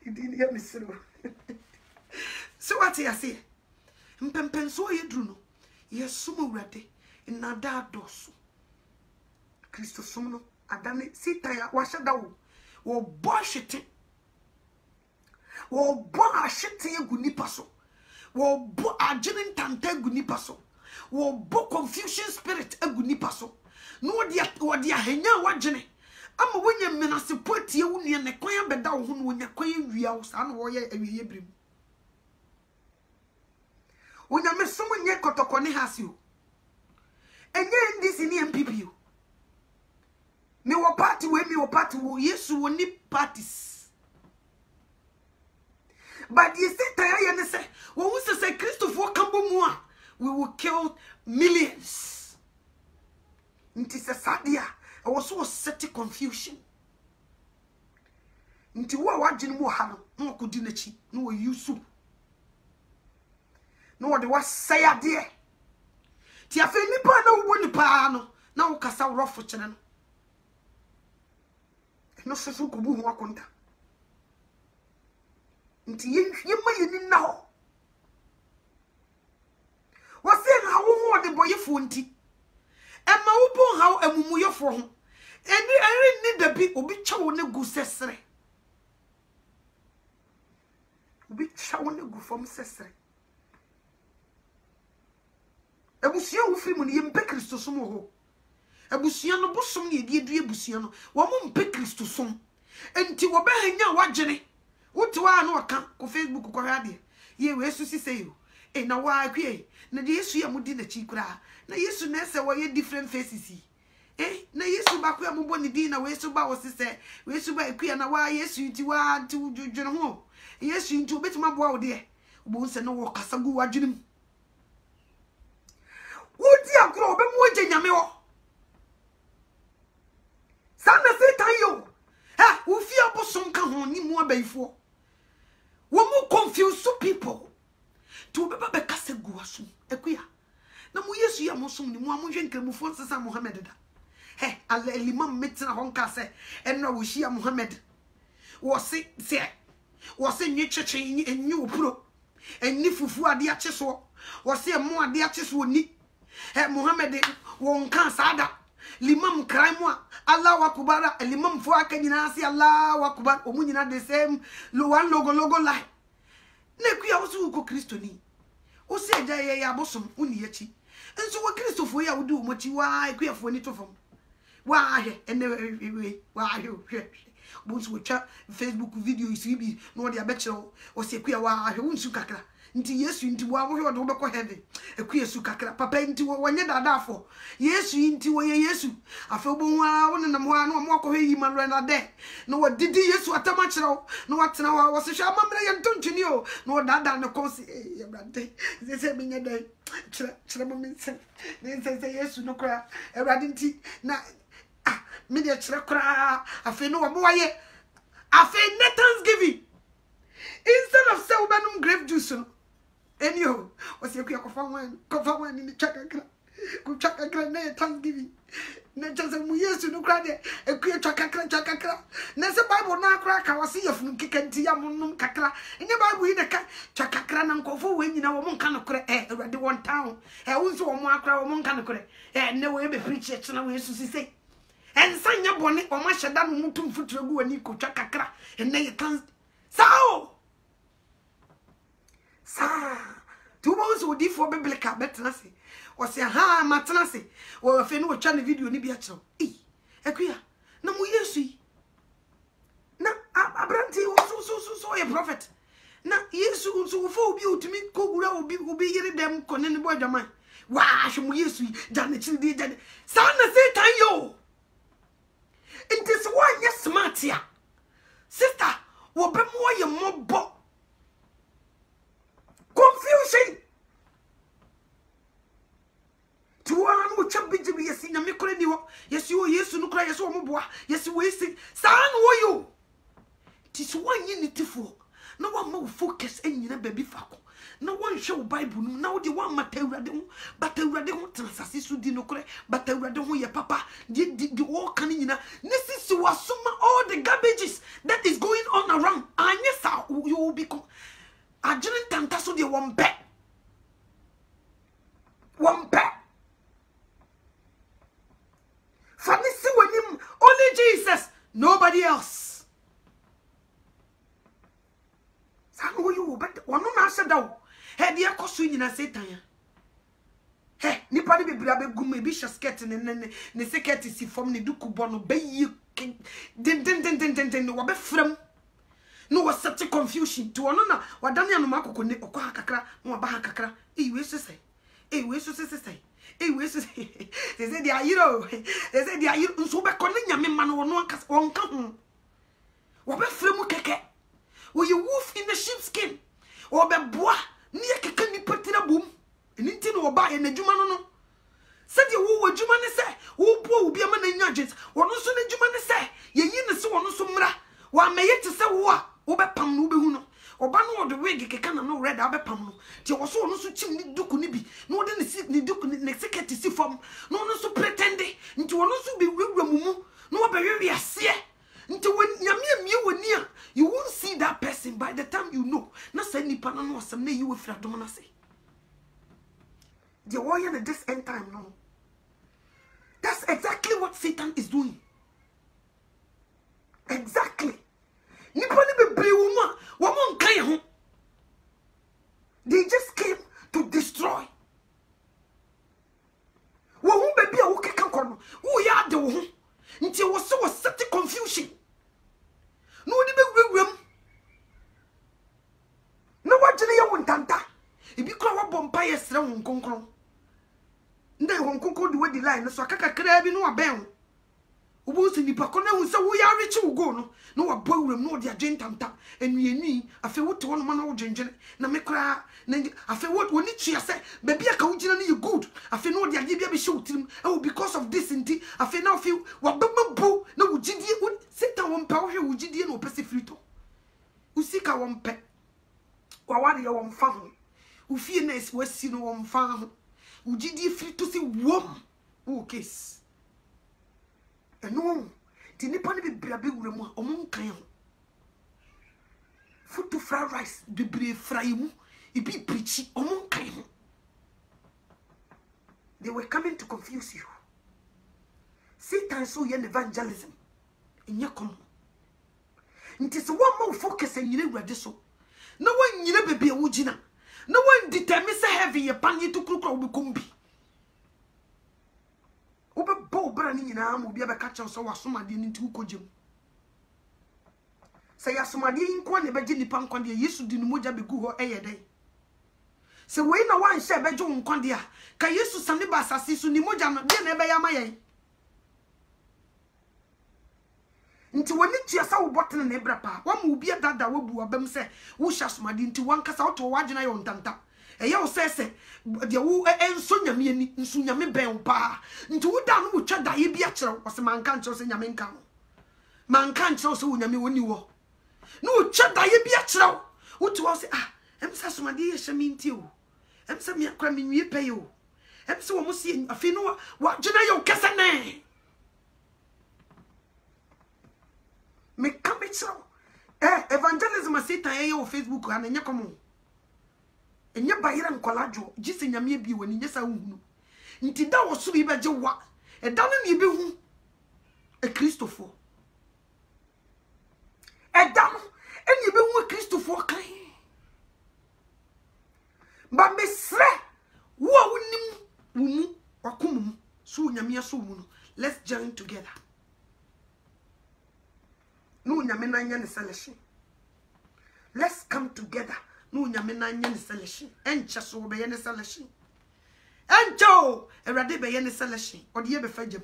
idini ya misiro so what you say mpempenso ye dru no yesu mawurade inada doso Kristo som no adane Satan ya washada wo bo hwete wo bo ahwete egu nipa so wo bo agene ntanta egu nipa so wo bo confusion spirit egu nipa so no wodi ahenya wagene ama wonya menase potie wo nua ne kwan beda wo ho no wonya kwan wia wo sa na wo ye awiye brim wonya mesomo nye kotokone hasio enye ndisi ni MPP o me wo party wo Yesu woni parties but you say taya ne say wo hu say Christopher kambo mu a we will kill millions nti se sadia I was so set confusion nti wo wagene mu ha no ko di nachi no wo yusu no wo de wa say ade ti afa nipa na wo nipa no na wo kasa rofo kene no so ko bu ho akonta nti yemma yeni na ho Wase na wo de boyefo nti. Emma wo bon hawo amumuyefo ho. Eni ni da bi obi chawo ne gu sesere. Obi chawo ne gu fom sesere. Ebusia wo firi mu ne yempe Kristo som ho. Ebusia no bosom ne die due ebusia no. Wo mo mpe Kristo som. Enti wo be hanya wagene. Wotiwa na oka ko Facebook ko hade. Ye we Yesu siseyo. Na wa akwe. Na de Yesu ya mudi na chikura. Na Yesu na se wo ye different faces. Na Yesu ba kwa mo boni din na we Yesu ba wo sise. We Yesu ba akwe na wa Yesu nti wa nti dwodwene ho. Yesu nti obetima boa wo de. Obo nse no wo kasa gu wadwenem. Wodi akro obe mo agye nyame wo. Sana Satan yo. Ha, wo fi abosom ka ho ni mu abaifo. Wo mo confuse people. To be ba kasa gu aso. Ekuya. Na mo Yesu ya mo som ni mo amonhwe nkramufo nsesa Muhammad da. He, ala limam metina honka se enna wo hia Muhammad. Wo se nyi cheche enyi opuro. Enni fufu ade ache so. Wo se mo ade ache so ni. He Muhammad wonka sada. Limam kraimu Allahu akbar limam fo akanyina si Allahu akbar omunyina the same one logo lie. Na kuya wo su ko Kristo ni. O se agya ye ya bosom uni yachi. Enso wo Kristo fo ya wodi omochi wa kuya fo ni to fam. Wa he ene wa he bonsu cha Facebook video isi bi no de abekiro o se kuya wa he unsu kakra. Nti Yesu nti wo awo he do be ko heaven ekuye su kakra papa nti wo wanye dadafo Yesu nti wo ye Yesu afa obo ho a wo nenam ho a no mo akọ he yimanro na de no wo didi Yesu atama kire no watena wo se hwa amamre ye ntontwini o no dada ne ko se ye brade se me nya dai kire mo min se ne se Yesu no kra ebrade nti na me de kire kra afa no wo mo waye afa ne Thanksgiving instead of say ubanum grape juice no enyo wasi ekuya kofa wan ni chakakra ku chakakra na Thanksgiving na jaza mu Yesu no kra de ekuya chakakra na se Bible na akra ka wasi yefunu kikanti ya munum kakra enye Bible yi de ka chakakra na nkofo we nyina wo monka no kra Awurade won town unso wo mo akra wo monka no kra ne we be preach church na we Yesu sise ensanya bone o ma hyeda no mutum futuro gu wani ko chakakra enne ye kan sao sa tu bones wo di for biblical betna se o se ha matna se wo fe no twa ne video ni bi a kiro ekuya na mo Yesu yi na abranti wo so ye prophet na Yesu so wo fo obi otumi kogura obi yire dem ko ne bo adwaman wa hwe mo Yesu yi jane chiri jane sa na Satan yo it is one yes smart ya sister wo be mo ye mobo confusion to one who chabi be yes na me kore ni wo yes you Yesu no kora yes wo moboa yes we si san wo yo tis one unitifo na one mo focus enyina baby fako na one show Bible no na wo de one matawurade ho batawurade ho transase su di no kore batawurade ho ye papa di all kan nyina nesisi wasoma all the garbages that is going on around anya sa you will become ajin tanta so de one pet fanisi wenim only Jesus nobody else sanu you but one na aseda he de akoso nyina Satan ya he nipa ne bibira be gum e bi skirt ne skirt si fom ne duku bo no be yi den wo be frem no was such a confusion to one na wadane anoma akoko ne okwa kakra no ba kakra we so say we so say we so say they say they are nso be kon nyame ma no no anka wonka ho wo be frem keke wo you wolf in the sheepskin wo be boa ni keke ni patira bom enti no ba na djuma no said wo adwuma ne se wo bo obi ama na nya agent wono so na djuma ne se ye yi ne se wono so mra wa meye te se wo a wo be pam no be hu no oba no de wig keka na no red a be pam no ti wo so wono so chim ni duku ni bi no de ni duku ni secret si form no no so pretend nti wono so be wewura mumu no wo be wewe ase nti when nyame amie woni a you won't see that person by the time you know na say nipa na no asem na yi wo fira dom na say why at this end time no. That's exactly what Satan is doing. Exactly. They just came to destroy. Who ya the until was so such confusion. No one no what you want tanta. If you call up Bompire Stone Concron, then one could do the line, so I can't crab in no bell. Who was in the Pacona, so we are rich who go no a boy will know their gentanta, and me, I feel what one man old ginger, Namekra, I feel what when it say, baby, I can't you good. I feel no the idea be shoot him, oh, because of this and tea, I feel now feel what boo, no, Gideon would sit down one power here with Gideon or Pacifico. Who seek our one pet, or what your one family, who fear nest was seen on farm, who Gideon free to see warm, oh, case. And no, the Nippon be brave room among Kayan. Food to fried rice, the brave fry mu, it be preachy among Kayan. They were coming to confuse you. Satan saw your evangelism in your common. It is one more focus and you know so. No one you never be a wujina. No one determines heavy a pan to cook or become. Oba bo brani nyina mo bia be ka che so wasomade ni nti ukojem se yasomade nko ne beje nipa nko de Yesu di no moja be gu ho eyeden se we na wan hye beje nko de a ka Yesu sane ba asase so ni moja no de na be ya mayen nti woni tuasa wo botene na ebra pa wa mo bia dada wabu abam se wo hya somade nti wan kasa wo to wagena yo ntanta eye wo sese de wo enso nyame ani nso nyame ben pa nti wo da no twa da ye bia kire wo se manka nche se nyame nka manka nche se wo nyame woni wo no twa da ye bia kire wo to wo se emsa somade ye hye mi nti o emsa mi akra mi nwie pe yo emsa wo mo se afi no wa gena yo kasa ne me come chiro evangelism Satan ye o Facebook ana nya komo enye bayira nkolajo gise nyame bi wani nyesa hunu nti da wo so bi beje wa eda no ne bi hu Christopher eda no eni bi hu Christopher kan ba mesre wo wonim wumu wakomum so nyame so mu no let's join together no nyame na nya ne selection let's come together no nyame na nya ne selection enche so be ye ne selection encho erade be ye ne selection ode ye be fagem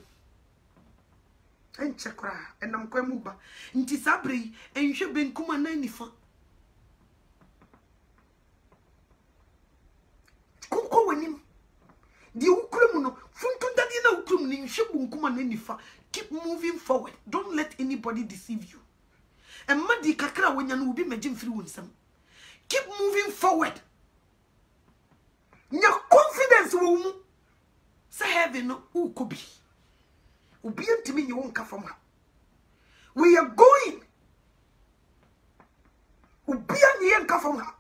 enche kra enam kwa mu ba nti sabre enhwe be nkuma na nifa kuko wanim di ukrum no funtu dadi na ukrum ni nhwe bu nkuma na nifa keep moving forward don't let anybody deceive you and madi kakra wonya no obi magim free wonsam keep moving forward. Your confidence will say heaven who could be. Ubi to me you won't come from her. We are going. Ubi and you come from her.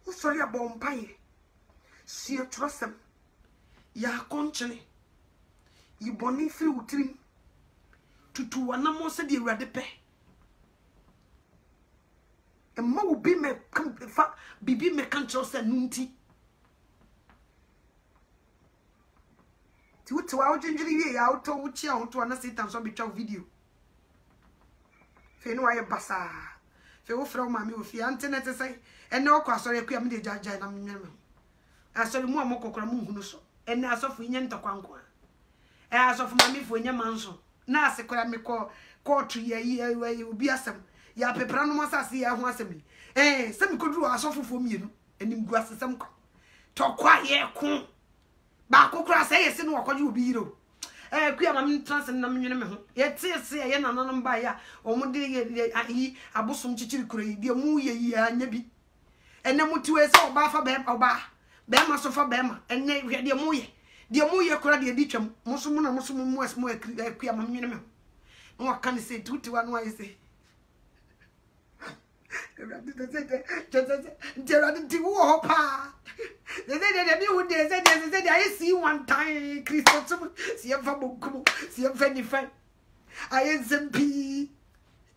Who sorry about pie? See a trust them. Ya country. You bonny free utrim. To one more said you ready pay. And ma will be me come bibi me can't trust and nunti. To our gingery out to which out to another sit and so be video. Fe no aye basa. Fe wo fra ma me wo fi antenet say and no kwa sorry kwa me de jaja na me. Asori mu amokokora mu hunu so. En asofu nya ntokwanko. Asofu ma me fo nya manso. Na asekora me ko court ye obi asem. Ya pepra no masase ya ho asemi sem koduru asofofo mienu enim gu asesem ko tokwa ye ko ba kokura se yesi no wakoje obi yiro kuya mam trans na menwene me ho ye tiese ye nananom ba ya omude yi abosom chichiri kuro yi de mu ye yi anya bi ene mutuwe se oba fa be oba be ma so fa be ma ene hwe de mu ye kura de di twam musumu na musumu mu asmo kuya mam menwene me ho no aka ne se tuti wa no ayi se I see one time, Christopher, see a fabuku, see a fanny fan. I am SMP.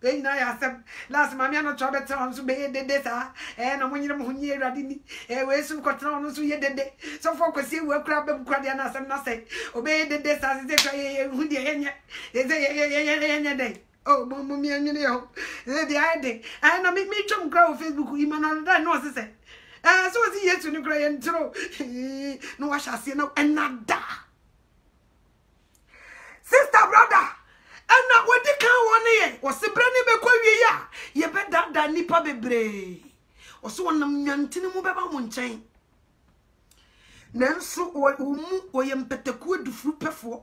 Then I asked them last Mamma trouble towns to be the data, and I'm when you're ready. We're some cotton, so you did. So focus you will crab and cradianas and nothing. Obey the data, they say, who the day. Oh, Mummy, and you know, the idea. And I make me jump grow Facebook, even on that nose. So was he yet to the gray and throw. No, I shall see no another. Sister, brother. And now what the can 1 year was the brandy bequia. Ye bet that nipa bebre. Or so one yantini mubaba munchain. Nanso or yam peteku du fruit pefo.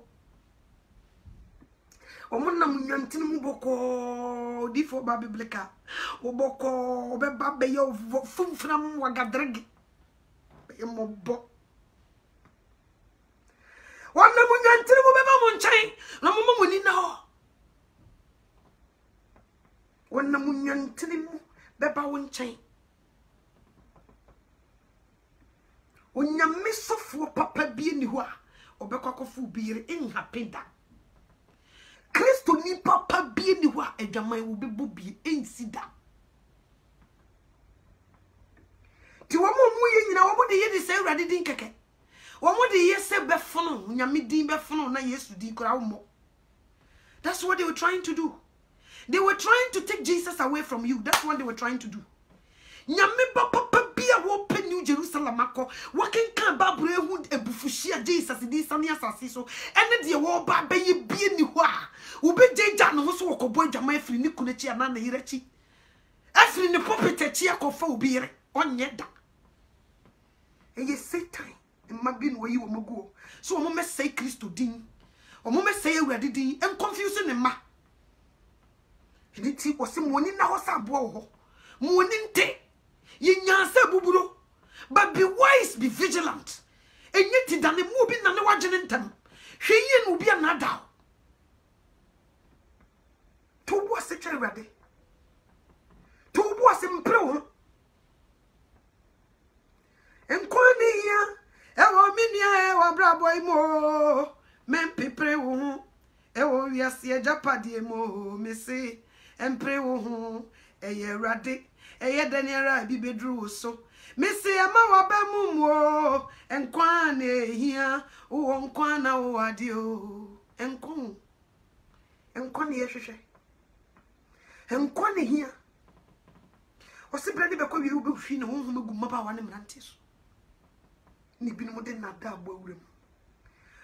O mona munyantini muboko di for baby bleka. O boko beba be yo fumfram wagadreg. Be mo bo. Wana munyantini mubaba munchain. No mama munina. When the munyantini beba won chain. When you miss of for papa being who are or becako fu beer in happy that. Christo ni papa being who are a jamai will be booby in sida. To one more you know what the year say ready dink again. One more the year say befono, Yamidi befono, na yes to decrowmo. That's what they were trying to do. They were trying to take Jesus away from you. That's what they were trying to do. Nyame papa bia wo pe New Jerusalem akọ. Waken kan Bible ehu ebufushia Jesus di sane asase so. Ene de wo ba be ye bie ni ho a. Wo be jeja no so wokobo adwama afiri ni kunachi ana na yirachi. Afiri ni pulpit achi akofa obi yire. Onye da. Eye Satan imagine wo yi wo mogo. So wo mo say Christo din. Wo mo say Ewurade din. En confusing ma. Niti wose moni na ho sabo ho moni nte ye nyansa buburo but be wise, be vigilant enye ti dane mu bi na ne wagene ntam hwe no bi anada to bo se twere to bo se mpre ho enkoni ya ewo minia ewo brabo imo men pepre wo ewo wiase ajapade mo mese empre wo eye rade eye daniela bi bedru so mese ama wa ba mumo enkwan na ehia wo nkwan na wo ade o enkon ye hwehwe enkwan ehia o se brade be ko wi ube hwi na wo hu megu maba wa ne mrante so ni bi no mo de na da abo awurem.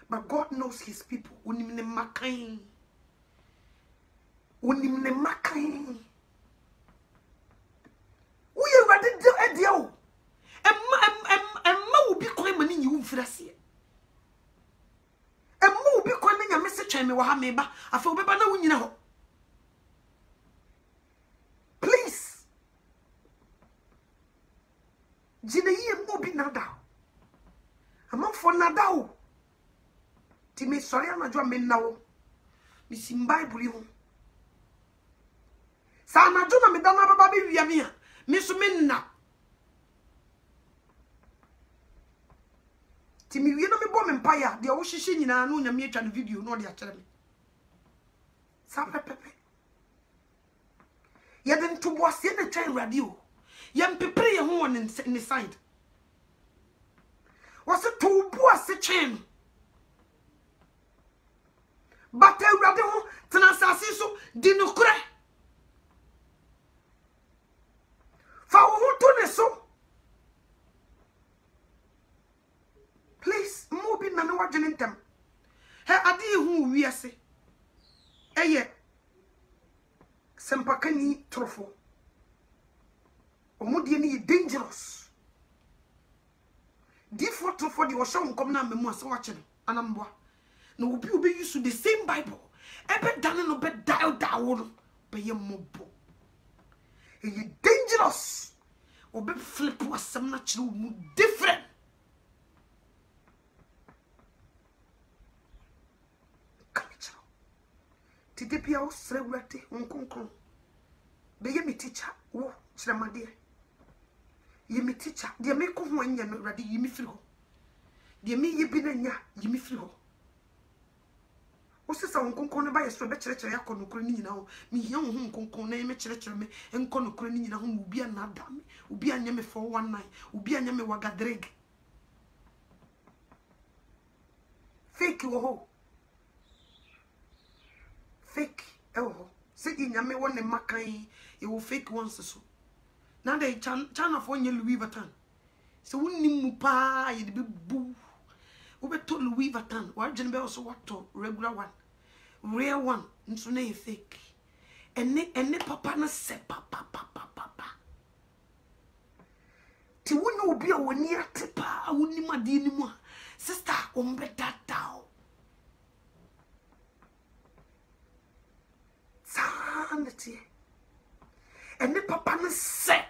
But God knows his people. Unim ne makai. Unim ne makai. Uye wade de o. Emma ubi kwa mani nyi umfirase. Emma ubi kwa na nyame se twen me wa ha me ba. Afa obeba na wunyina ho. Please. Jine yi emma ubi nada. Amam for nada o. Ti me sorry anadwo me nawo. Mi sim Bible ho. Sa anadwo na me dana baba be wia me a. Me so me na. Ti mi wie no me bo me mpaya de wo hihye nyina no nya me atwa no video no de a kere me. Sa pepepe. Ye den to bo ase na twan radio. Ye mpepere ye ho won ne side. Was it to bo ase twan. But Ewurade ho tenasase so di no kure. Fa wo to ne so. Please, mo bi na me wagene ntem. He ade hu wiase. Eye sempakani trofo. Omodie ni dangerous. Di for trofo di wo sha nkom na memu ase wache no anamboa. No obi use the same Bible. Ebe dane no be dial down be ye mobo. E dangerous. Obi flip wasam na chire mu different. Kamicho. Tide bia o sre wurade onkonkron. Be ye me teacher wo Chramade. Ye me teacher, dear me come when you're not ready, you me free. Dear me, ye been in ya, you me free. What's this on concon by a strawberry church? I can no me young home concon name church me and conocrani in a home will be another damn, will be a name for one night, will be a name wagadreg. Fake you fake oh, sit in yame one and makai, you will fake once so. Now they channel for you Louis Vuitton. So when you mupa, you'd be boo. We told Louis Vuitton, what Jen Bell so what to regular one. Real one, so nay fake. And ne papa na se papa. Ti wonu obi a woni atepa, woni made ni mu. Sister, ombeda daw. Sanity. And ne papa na se.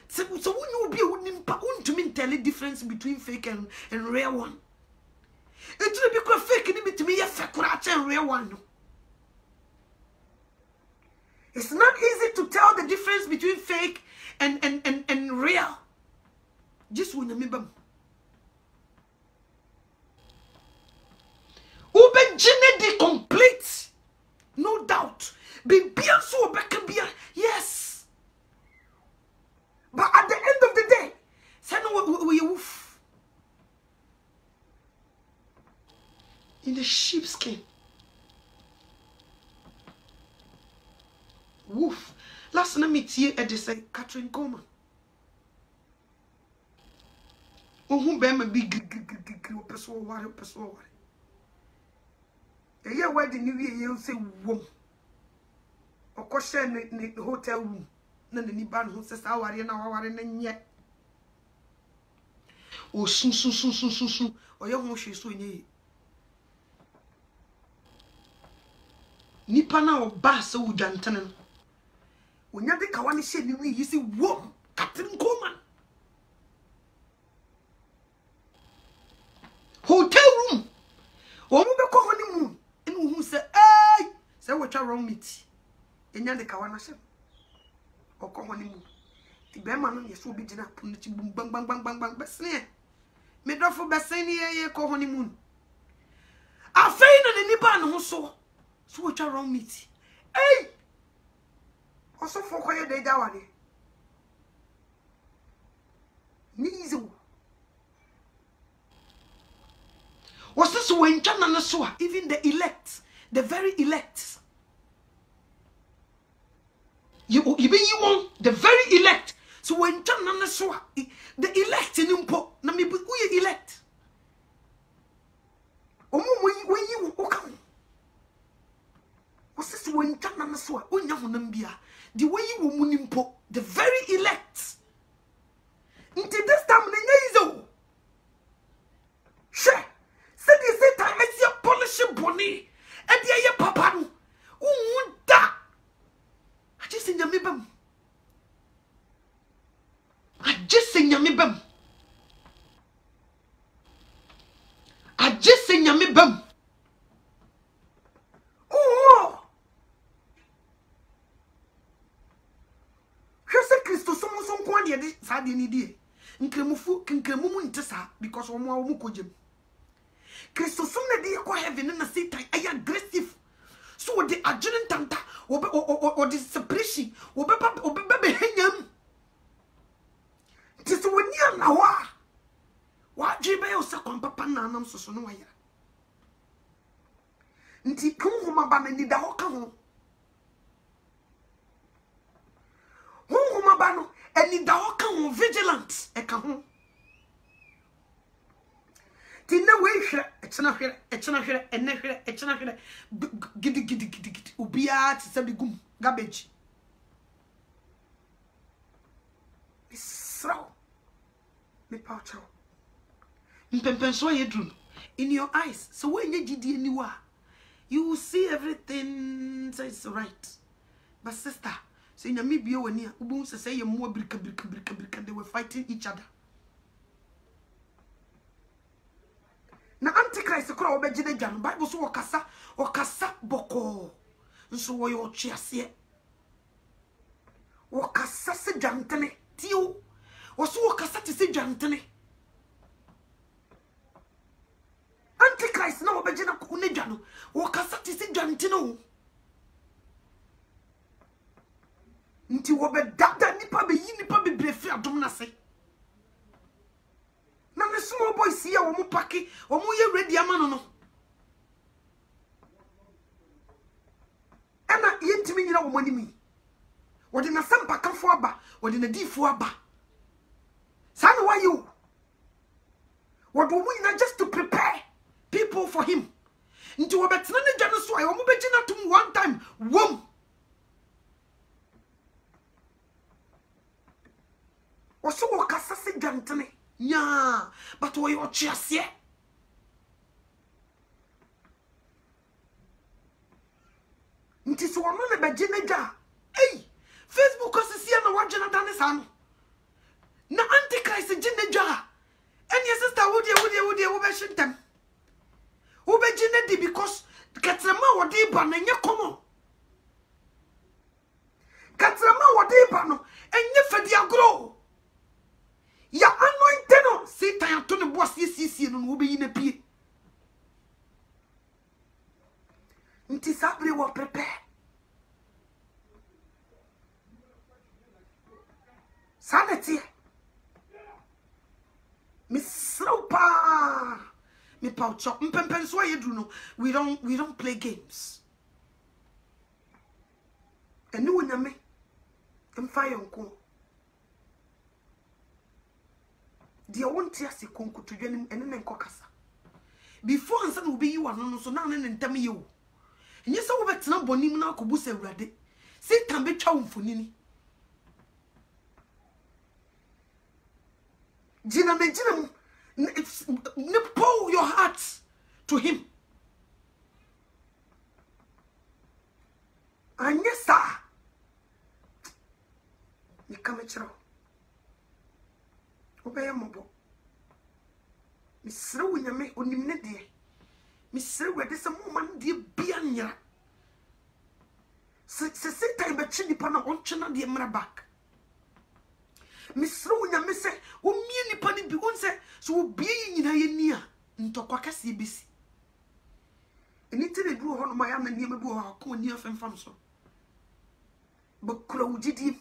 So wonu obi a woni mpa, untumi tell the difference between fake and real one. It will be fake ni bitimi ye fake and real one. It's not easy to tell the difference between fake and real. Just when you remember. Ube gene complete. No doubt. Be bien so bien. Yes. But at the end of the day, say no we woof. In the sheepskin. Woof. Last night meet here at the Catherine Coleman. Oh, who bear my big person. A year where the new year you say womb. Or question the hotel room. None any band who says our and our and yet. Oh, soon. Or your motion so in ye. Nipana or bass so jantanen. When you think I want to say you see womb, Catherine Coleman. Hotel room. Or we go honeymoon. And who say, hey, say what you wrong meet. And you the Kawana say, or go honeymoon. The Beman is so be dinner, punity boom, bang, but snare. Made off for Bassani, ye go honeymoon. I fain and any ban who saw. So what you wrong meet. Hey! Also for quiet day dawani. Nizo. Was this when Chana Swa, even the elect, the very elect. You want the very elect. So when Chana Swa, the elect in Umpo, Nami we elect. When you come. Was this when Chana Swa, Unyamunambia, the way you were munimpo, the very elect. Until this time, the She said, you say, time I see a polishing bonny, and the air papa. Oh, da! I just in your mibum. I just in your mibum. I just in your mibum. Oh! Christo so kwani e sa de ni die nkremu mu ntesa because omo awu kojem Christo so na de ko heaven na Satan ay aggressive so the adjoining tanta or the separation be hanyam just when you na wa jibe o sa kwam papa na anam so no waya nti kun homa ba ni da ho ka ho Humabano, and in the Hokan vigilant, a cajon. Tina way, it's not here, and never, it's not here. Giddy, Ubiat, Sabigum, garbage. So, me poucho. In your eyes, so when you did anywhere, you will see everything, so it's right. But sister, say Namibia when you ubun say you more bricka, they were fighting each other. Na Antichrist kura obejide jan Bible so wakasa boko. Nso wo yo chiase. wo kasa se dwantene tio wo so wo kasa te se dwantene Antichrist na wo begina ko ne dwa no wo kasa te se dwantene o nti wo be dada nipa be yi nipa be brefi adom na se na me small boys here wo mu paki wo mu ye ready ama no ana yentimi nyina wo manimi wodi na sampa kafo aba wodi na difo aba sana why you what do we not just to prepare people for him nti wo betena ne dwa no so ayo mo begina tum one time wom oso wo kasa se dwantene nya but wo yo chiase nti so wono ne begina dwa ei Facebook osisia na wagena dane sano na Antichrist gina dwa eni sister wo de wo be hyentem wo be gina di because katrama wo de ba na nye komo katrama wo de ba no enye fadi agro ya anointed no Satan to ne boss sisi no wo be yi na pie nti sabre wo prepare sanity Miss Slopa me pouch mpempen so ye do no we don't play games eni wonyame mfa yonko dia wonti ase konkuto dwanim ene ne nkokasa before ansa no be yi wano no so na ne ntam ye wo enye se wo betena bonim na akobusa awurade Satan betwa wo mfonini Jina pour your heart to him. Anyesa. Ni kamechro. Obeye mobo. Misre wunyame onimne de. Misre wede se moman de bia nyira. Se time be chi nipa na onche na de mra back. Misro wunyame se wo mie nipa ni bi won se so wo bie nyina ye nia ntokwa kase bisi eni tire du ho no ma ya na niam bi ho ko ni afemfam so ba kura wujidi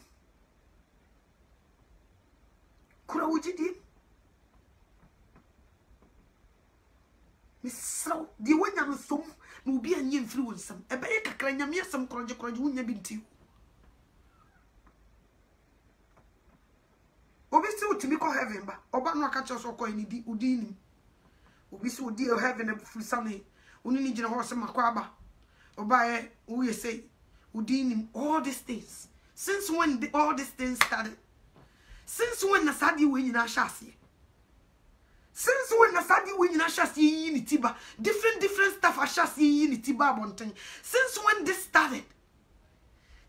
misro di wonya no som na obi anye mfiri wonsam ebe ye kakra nyame asem kroje wonya bi ntiu Obisi utimi ko heaven ba oba no aka che so ko ni di udini obisi udi heaven e fusane unini gina ho se makwa ba oba e wo say udini all these things since when all these things started since when na sadi we nyina hwase since when na sadi we nyina hwase yi ni tiba different stuff hwase yi ni tiba abonten since when this started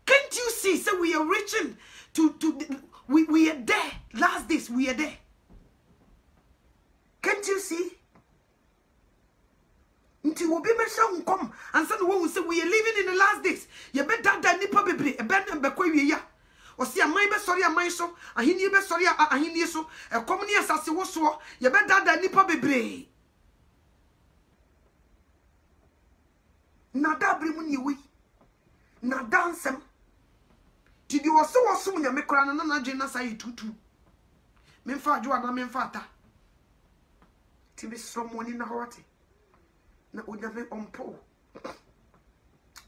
can't you see so we are reaching to we are there. Last days, we are there. Can't you see? Until we be mentioned come and some one will say we are living in the last days. You better than nipa bebre, a band and bequay ya. Or see a my best sorry a my so, a hindi best sorry a hindi so, a comedy as I was so, you better than nipa bebre. Nada bring you we. Na dance them. Did you also assume you make crana na jena say tutu? Memfa jo na memfa ta. Ti be someone in na hawati. Na onyame ompo.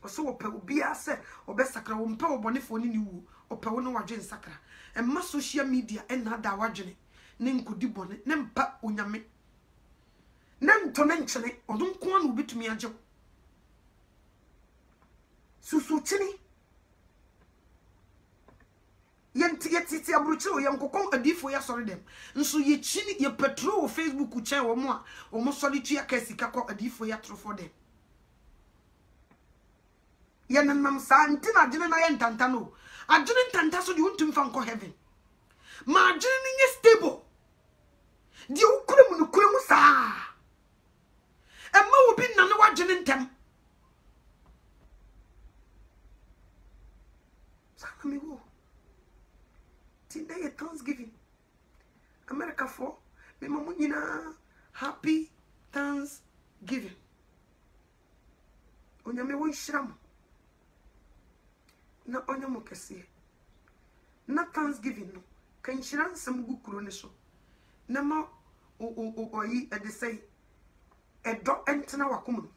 Oso wo pe obi ase obesakra wo mpe obonefo ni wu. Ope wo no wadwen sakra. E ma social media e na da wadwene. Ne nkodi bone, ne mpa onyame. Ne nto ne nkyene, odun ko anu betumi agye. Susu chini. Yeti abruchi yam kokon adifo ya sori dem nso ye chini ye petrol Facebook chen wo mo a wo mo sori tu ya kasika ko adifo ya trofo dem ye nanam sa nti na agene na ye ntanta no agene ntanta so de wontum fa nko heaven ma agene nye stable di ukure mu sa emma wo bi na no agene ntem sa na mi wo Thanksgiving. America for me mamunyina happy Thanksgiving. Onyame won shram. Na onyamo kese. Na Thanksgiving no. Kan shiran sam gu kuro ne so. Na ma oyi e de say edo entena wakom no.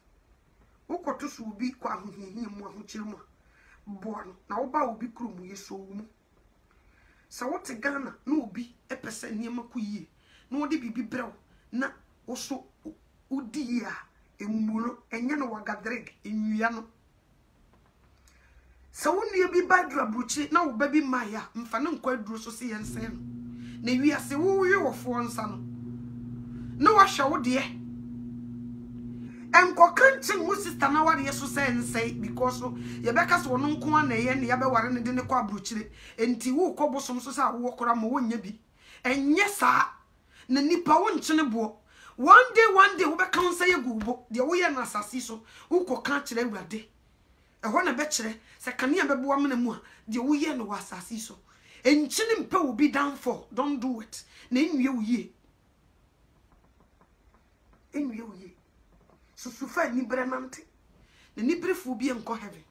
Ukoto so ubi kwa ahohiahia mu ahokyere mu bo no na wo ba obi kuro mu yeso mu. Sa wote Ghana na obi epese niema ko yie na wode bibi brew na oso udi ya emuro enye no wagadreg enwia no. Sa wonu bi badra bruchi na wo babi maya mfa ne nkwa duro so se yensen no na wi ase wo ye wofo nsa no na wa hwa wo de enko kanchi mu sister na ware yeso say because ye beka so no nko na ye ne ye be ware ne de ne kwa bruchire enti wo kobosom so sa wo kora ma wonya bi enye sa na nipa wo nchene bo one day wo beka nsa ye gubo de wo ye na asasi so wo ko kan kire awurade eho na be kire se kane bebo amena mu a de wo ye no wasasi so enchene mpa wo bi down for don't do it na enwie wo ye so sufa ni brenante na ni brefu bi enko heaven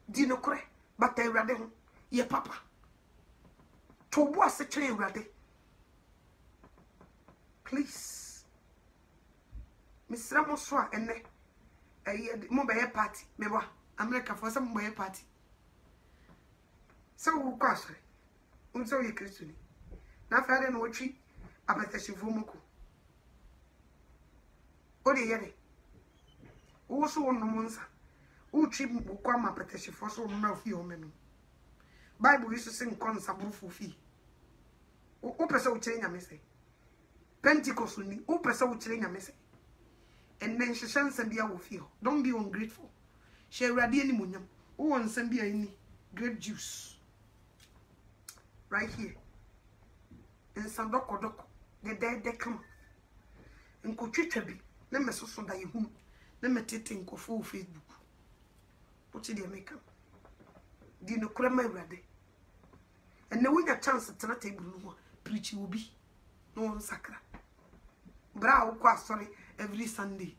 di no kore bata awurade ho ye papa to bo ase kire awurade please misra mo so a ene mo be ye party me bo America for some mo ye party so wo kwasre unso ye kristoni na faade no wotwi apetashifo moko ode yere wo so wonno monsa wo twi bukwa ma apetashifo so wonno afi o menu Bible is saying consabru fufi o pesa wo kire nyame se Pentecost ni o pesa wo kire nyame se and then sheshansa bia wo fi ho don't be ungrateful she awurade ani munyam wo wonsam bia ni grape juice right here in Sandoko the come nko twetwa bi na mesoso da yehu na metete nkofo Facebook what did you make up di no kura ma awurade and na wonya chance tena table no preach will be no one sakra bra wo kwa sorry every Sunday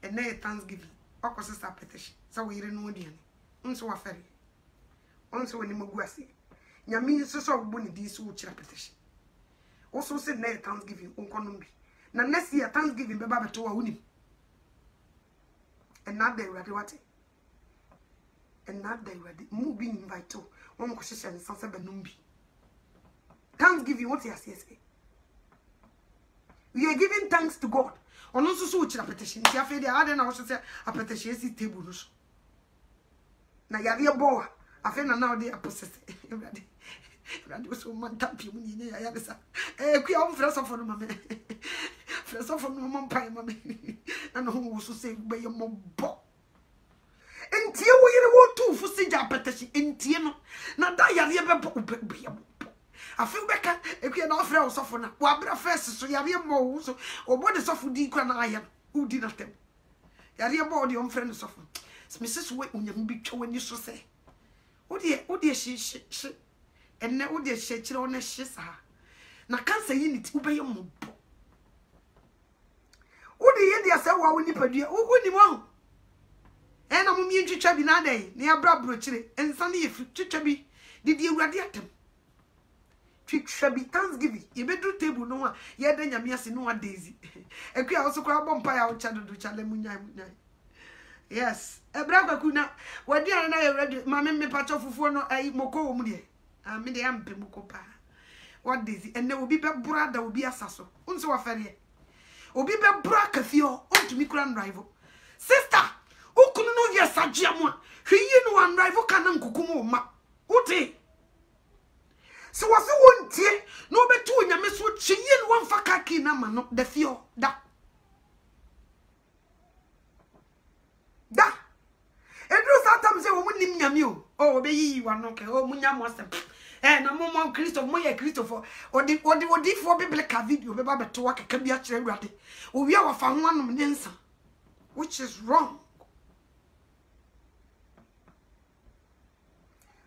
and na Thanksgiving okoso sa petition so we yire no diane nso wa fere onso woni maguase nyame nso so wo ni di so wo kira petition also said na Thanksgiving unkonombi na next year Thanksgiving beba beto wa unim and not they ready what and not they ready mu be invite to won ko hye nsansa benumbi Thanksgiving what you say we are giving thanks to God ono so so uchira petition ti afi de ade na wo say a petition si table no so na yare bo afi na na ode aposese Radi so man tampi mu ni ya bisa ku ya mfra so for no mame fra so for no mom pai mame na no wo so say be ye mobbo entie wo yire wo tu fu si ja petition entie no na da yare be ye mobbo afi beka ku ya na ofra wo so for na wa bra first so yare mo wo so obode so fu di kwa na aya udi na tem yare bo de on friend so for Mrs. we unyam bi twa wani so say odi shi enne odi shechire ona hisa na cancer unit ubeye mobbo odi ye dia se wa woni padua woni mo ena mo mi ntwitwa bi na dai na ya bra brochire ensa ne ye twitwa bi didi awurade atem twitwa bi Thanksgiving ye bedru table no a ye da nyame ase no a daisy ekua wo so kwa bompa ya wo cha dodo cha le munyai yes ebra kwakuna wadi ana na ye ready mame me pacho fufuo no ai moko wo mu de me de am pemuko pa what daisy and obi be brada obi asaso unso wa fere obi be bra kafio ontumi kura drive sister ukunu no ye sagye am a hweyi no wan drive kana nkukumu ma uti so wase wontie no betu onyame so hweyi no wan faka ki na ma no the fio da edru satam se wo munim nyame o obeyi wano ke o munyam wasem na mo Christo mo ye Christo for odi for biblical video be ba beto wa kaka bia kire awurade owi a wafa ho anom ne nsa which is wrong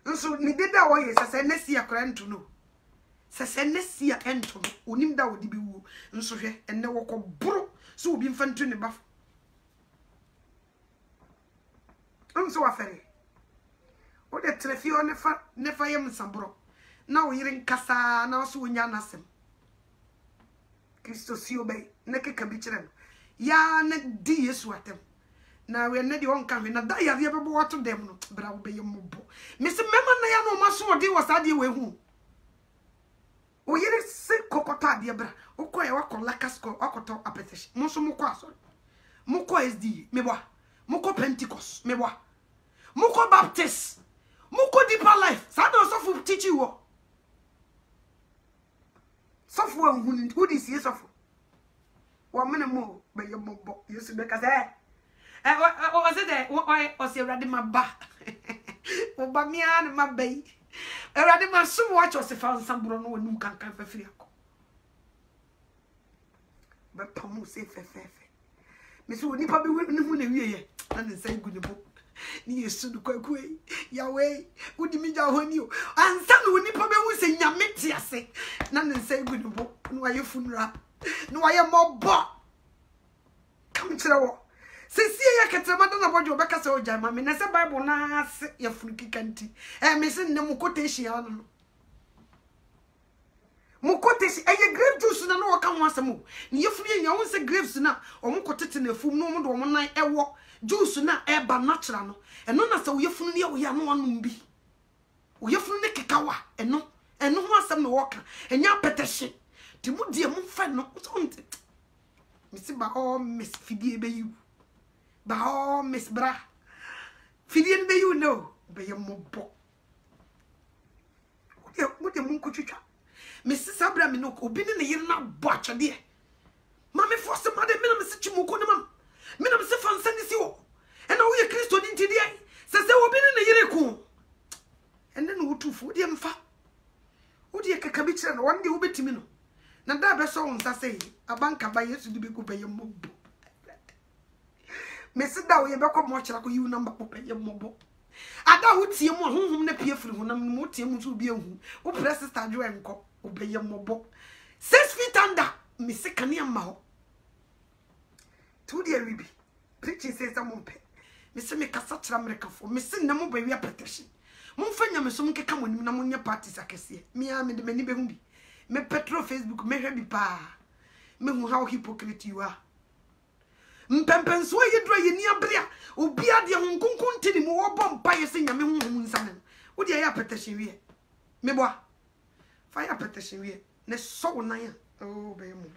nso ni deda wo ye sese nesi akora nto no sese nesi ento no onim da wo di bi wu nso hwe enne wo ko buru so obi mfa nto ne bafo nso afere o de trefi o ne fa yem sambro na wo yire nkasa na so wonya nasem Kristo si obey ne keka bi kire no ya ne di Yesu atem na we ne di on kan na da ya bebo wato dem no bra wo be yem bo mesi mema na ya no maso odi wasade we hu o yire se kokota de bra o ko e wakola kasko akoto apetish mo so mo ko aso mo ko SD mebo mo ko Pentecost mebo mo ko Baptist mo ko Deeper Life sa do so fu teach you wo so fu who this is so fu wo mena mo be yem bo Yesu be ka say o se de o se urade maba o ba mi an mabai urade ma so watch o se fa nsambro no wonu kankan fa firi akọ ba pamu se fe me so ni pa be we ni hu na wie ye na ne sai gu ne bo ni Yesu du kwakwe yawe udi mi ja honi o ansa no ni pa be hu se nyame ti ase na ne sai gu ne bo no aye funra no aye mobo kam tire wo sisi ya ketrema na bojo be kasa oja ma me na se bible na ase ya funu kikanti me se ne mu quotation ya no mu quotation eye grape juice na no ka ho asem ni yefunu ye nya won se grapes na o mu kotete na fum no mu do mo nan ewo juice na e ba natural no eno na se wo yefunu ne wo ya no anum bi wo yefunu ne kekawa eno ho asem no wo ka enya peteshe ti mu die mu fa no so nte mi si ba o miss fidie be yu ba o miss bra fidie be yu no be ye mobo wo de mu nkotwitwa miss sabra mi no obi ne yire na bo atwede ma me force ma de me na me se chimu ko ne mam me na me se fansa ni si wo e na wo ye Kristo ni ntidi ai se obi ne yire ko enne no wotufu wo de mfa wo de kaka bi kire no won de wo betimi no na da be so wonsa sei abanka ba Yesu di be ko be ye mobo mesi da wo ye be ko mo kira ko yu number ko be ye mobo ada wo tie mu honhom na pie firi honam mu tie mu so bi ehu wo press sister jo enko wo be ye mobo 6 feet under mesi kane ma ho to de ribi preaching says some pe mesi me kasa kira America fo mesi na mo ba wi apetition mo mfanya me so mkeka mo nim na mo nya parties akese me a me de mani be hu bi me petro Facebook me hwe bi pa me hu how hypocrite you are mpempenso yedro ye ni abria obi ade ho nkonkonti ni mo wo bompa ye se nyame hu nsanen wo de ya petition wie me boa fa ya petition wie ne so na ya oh be mo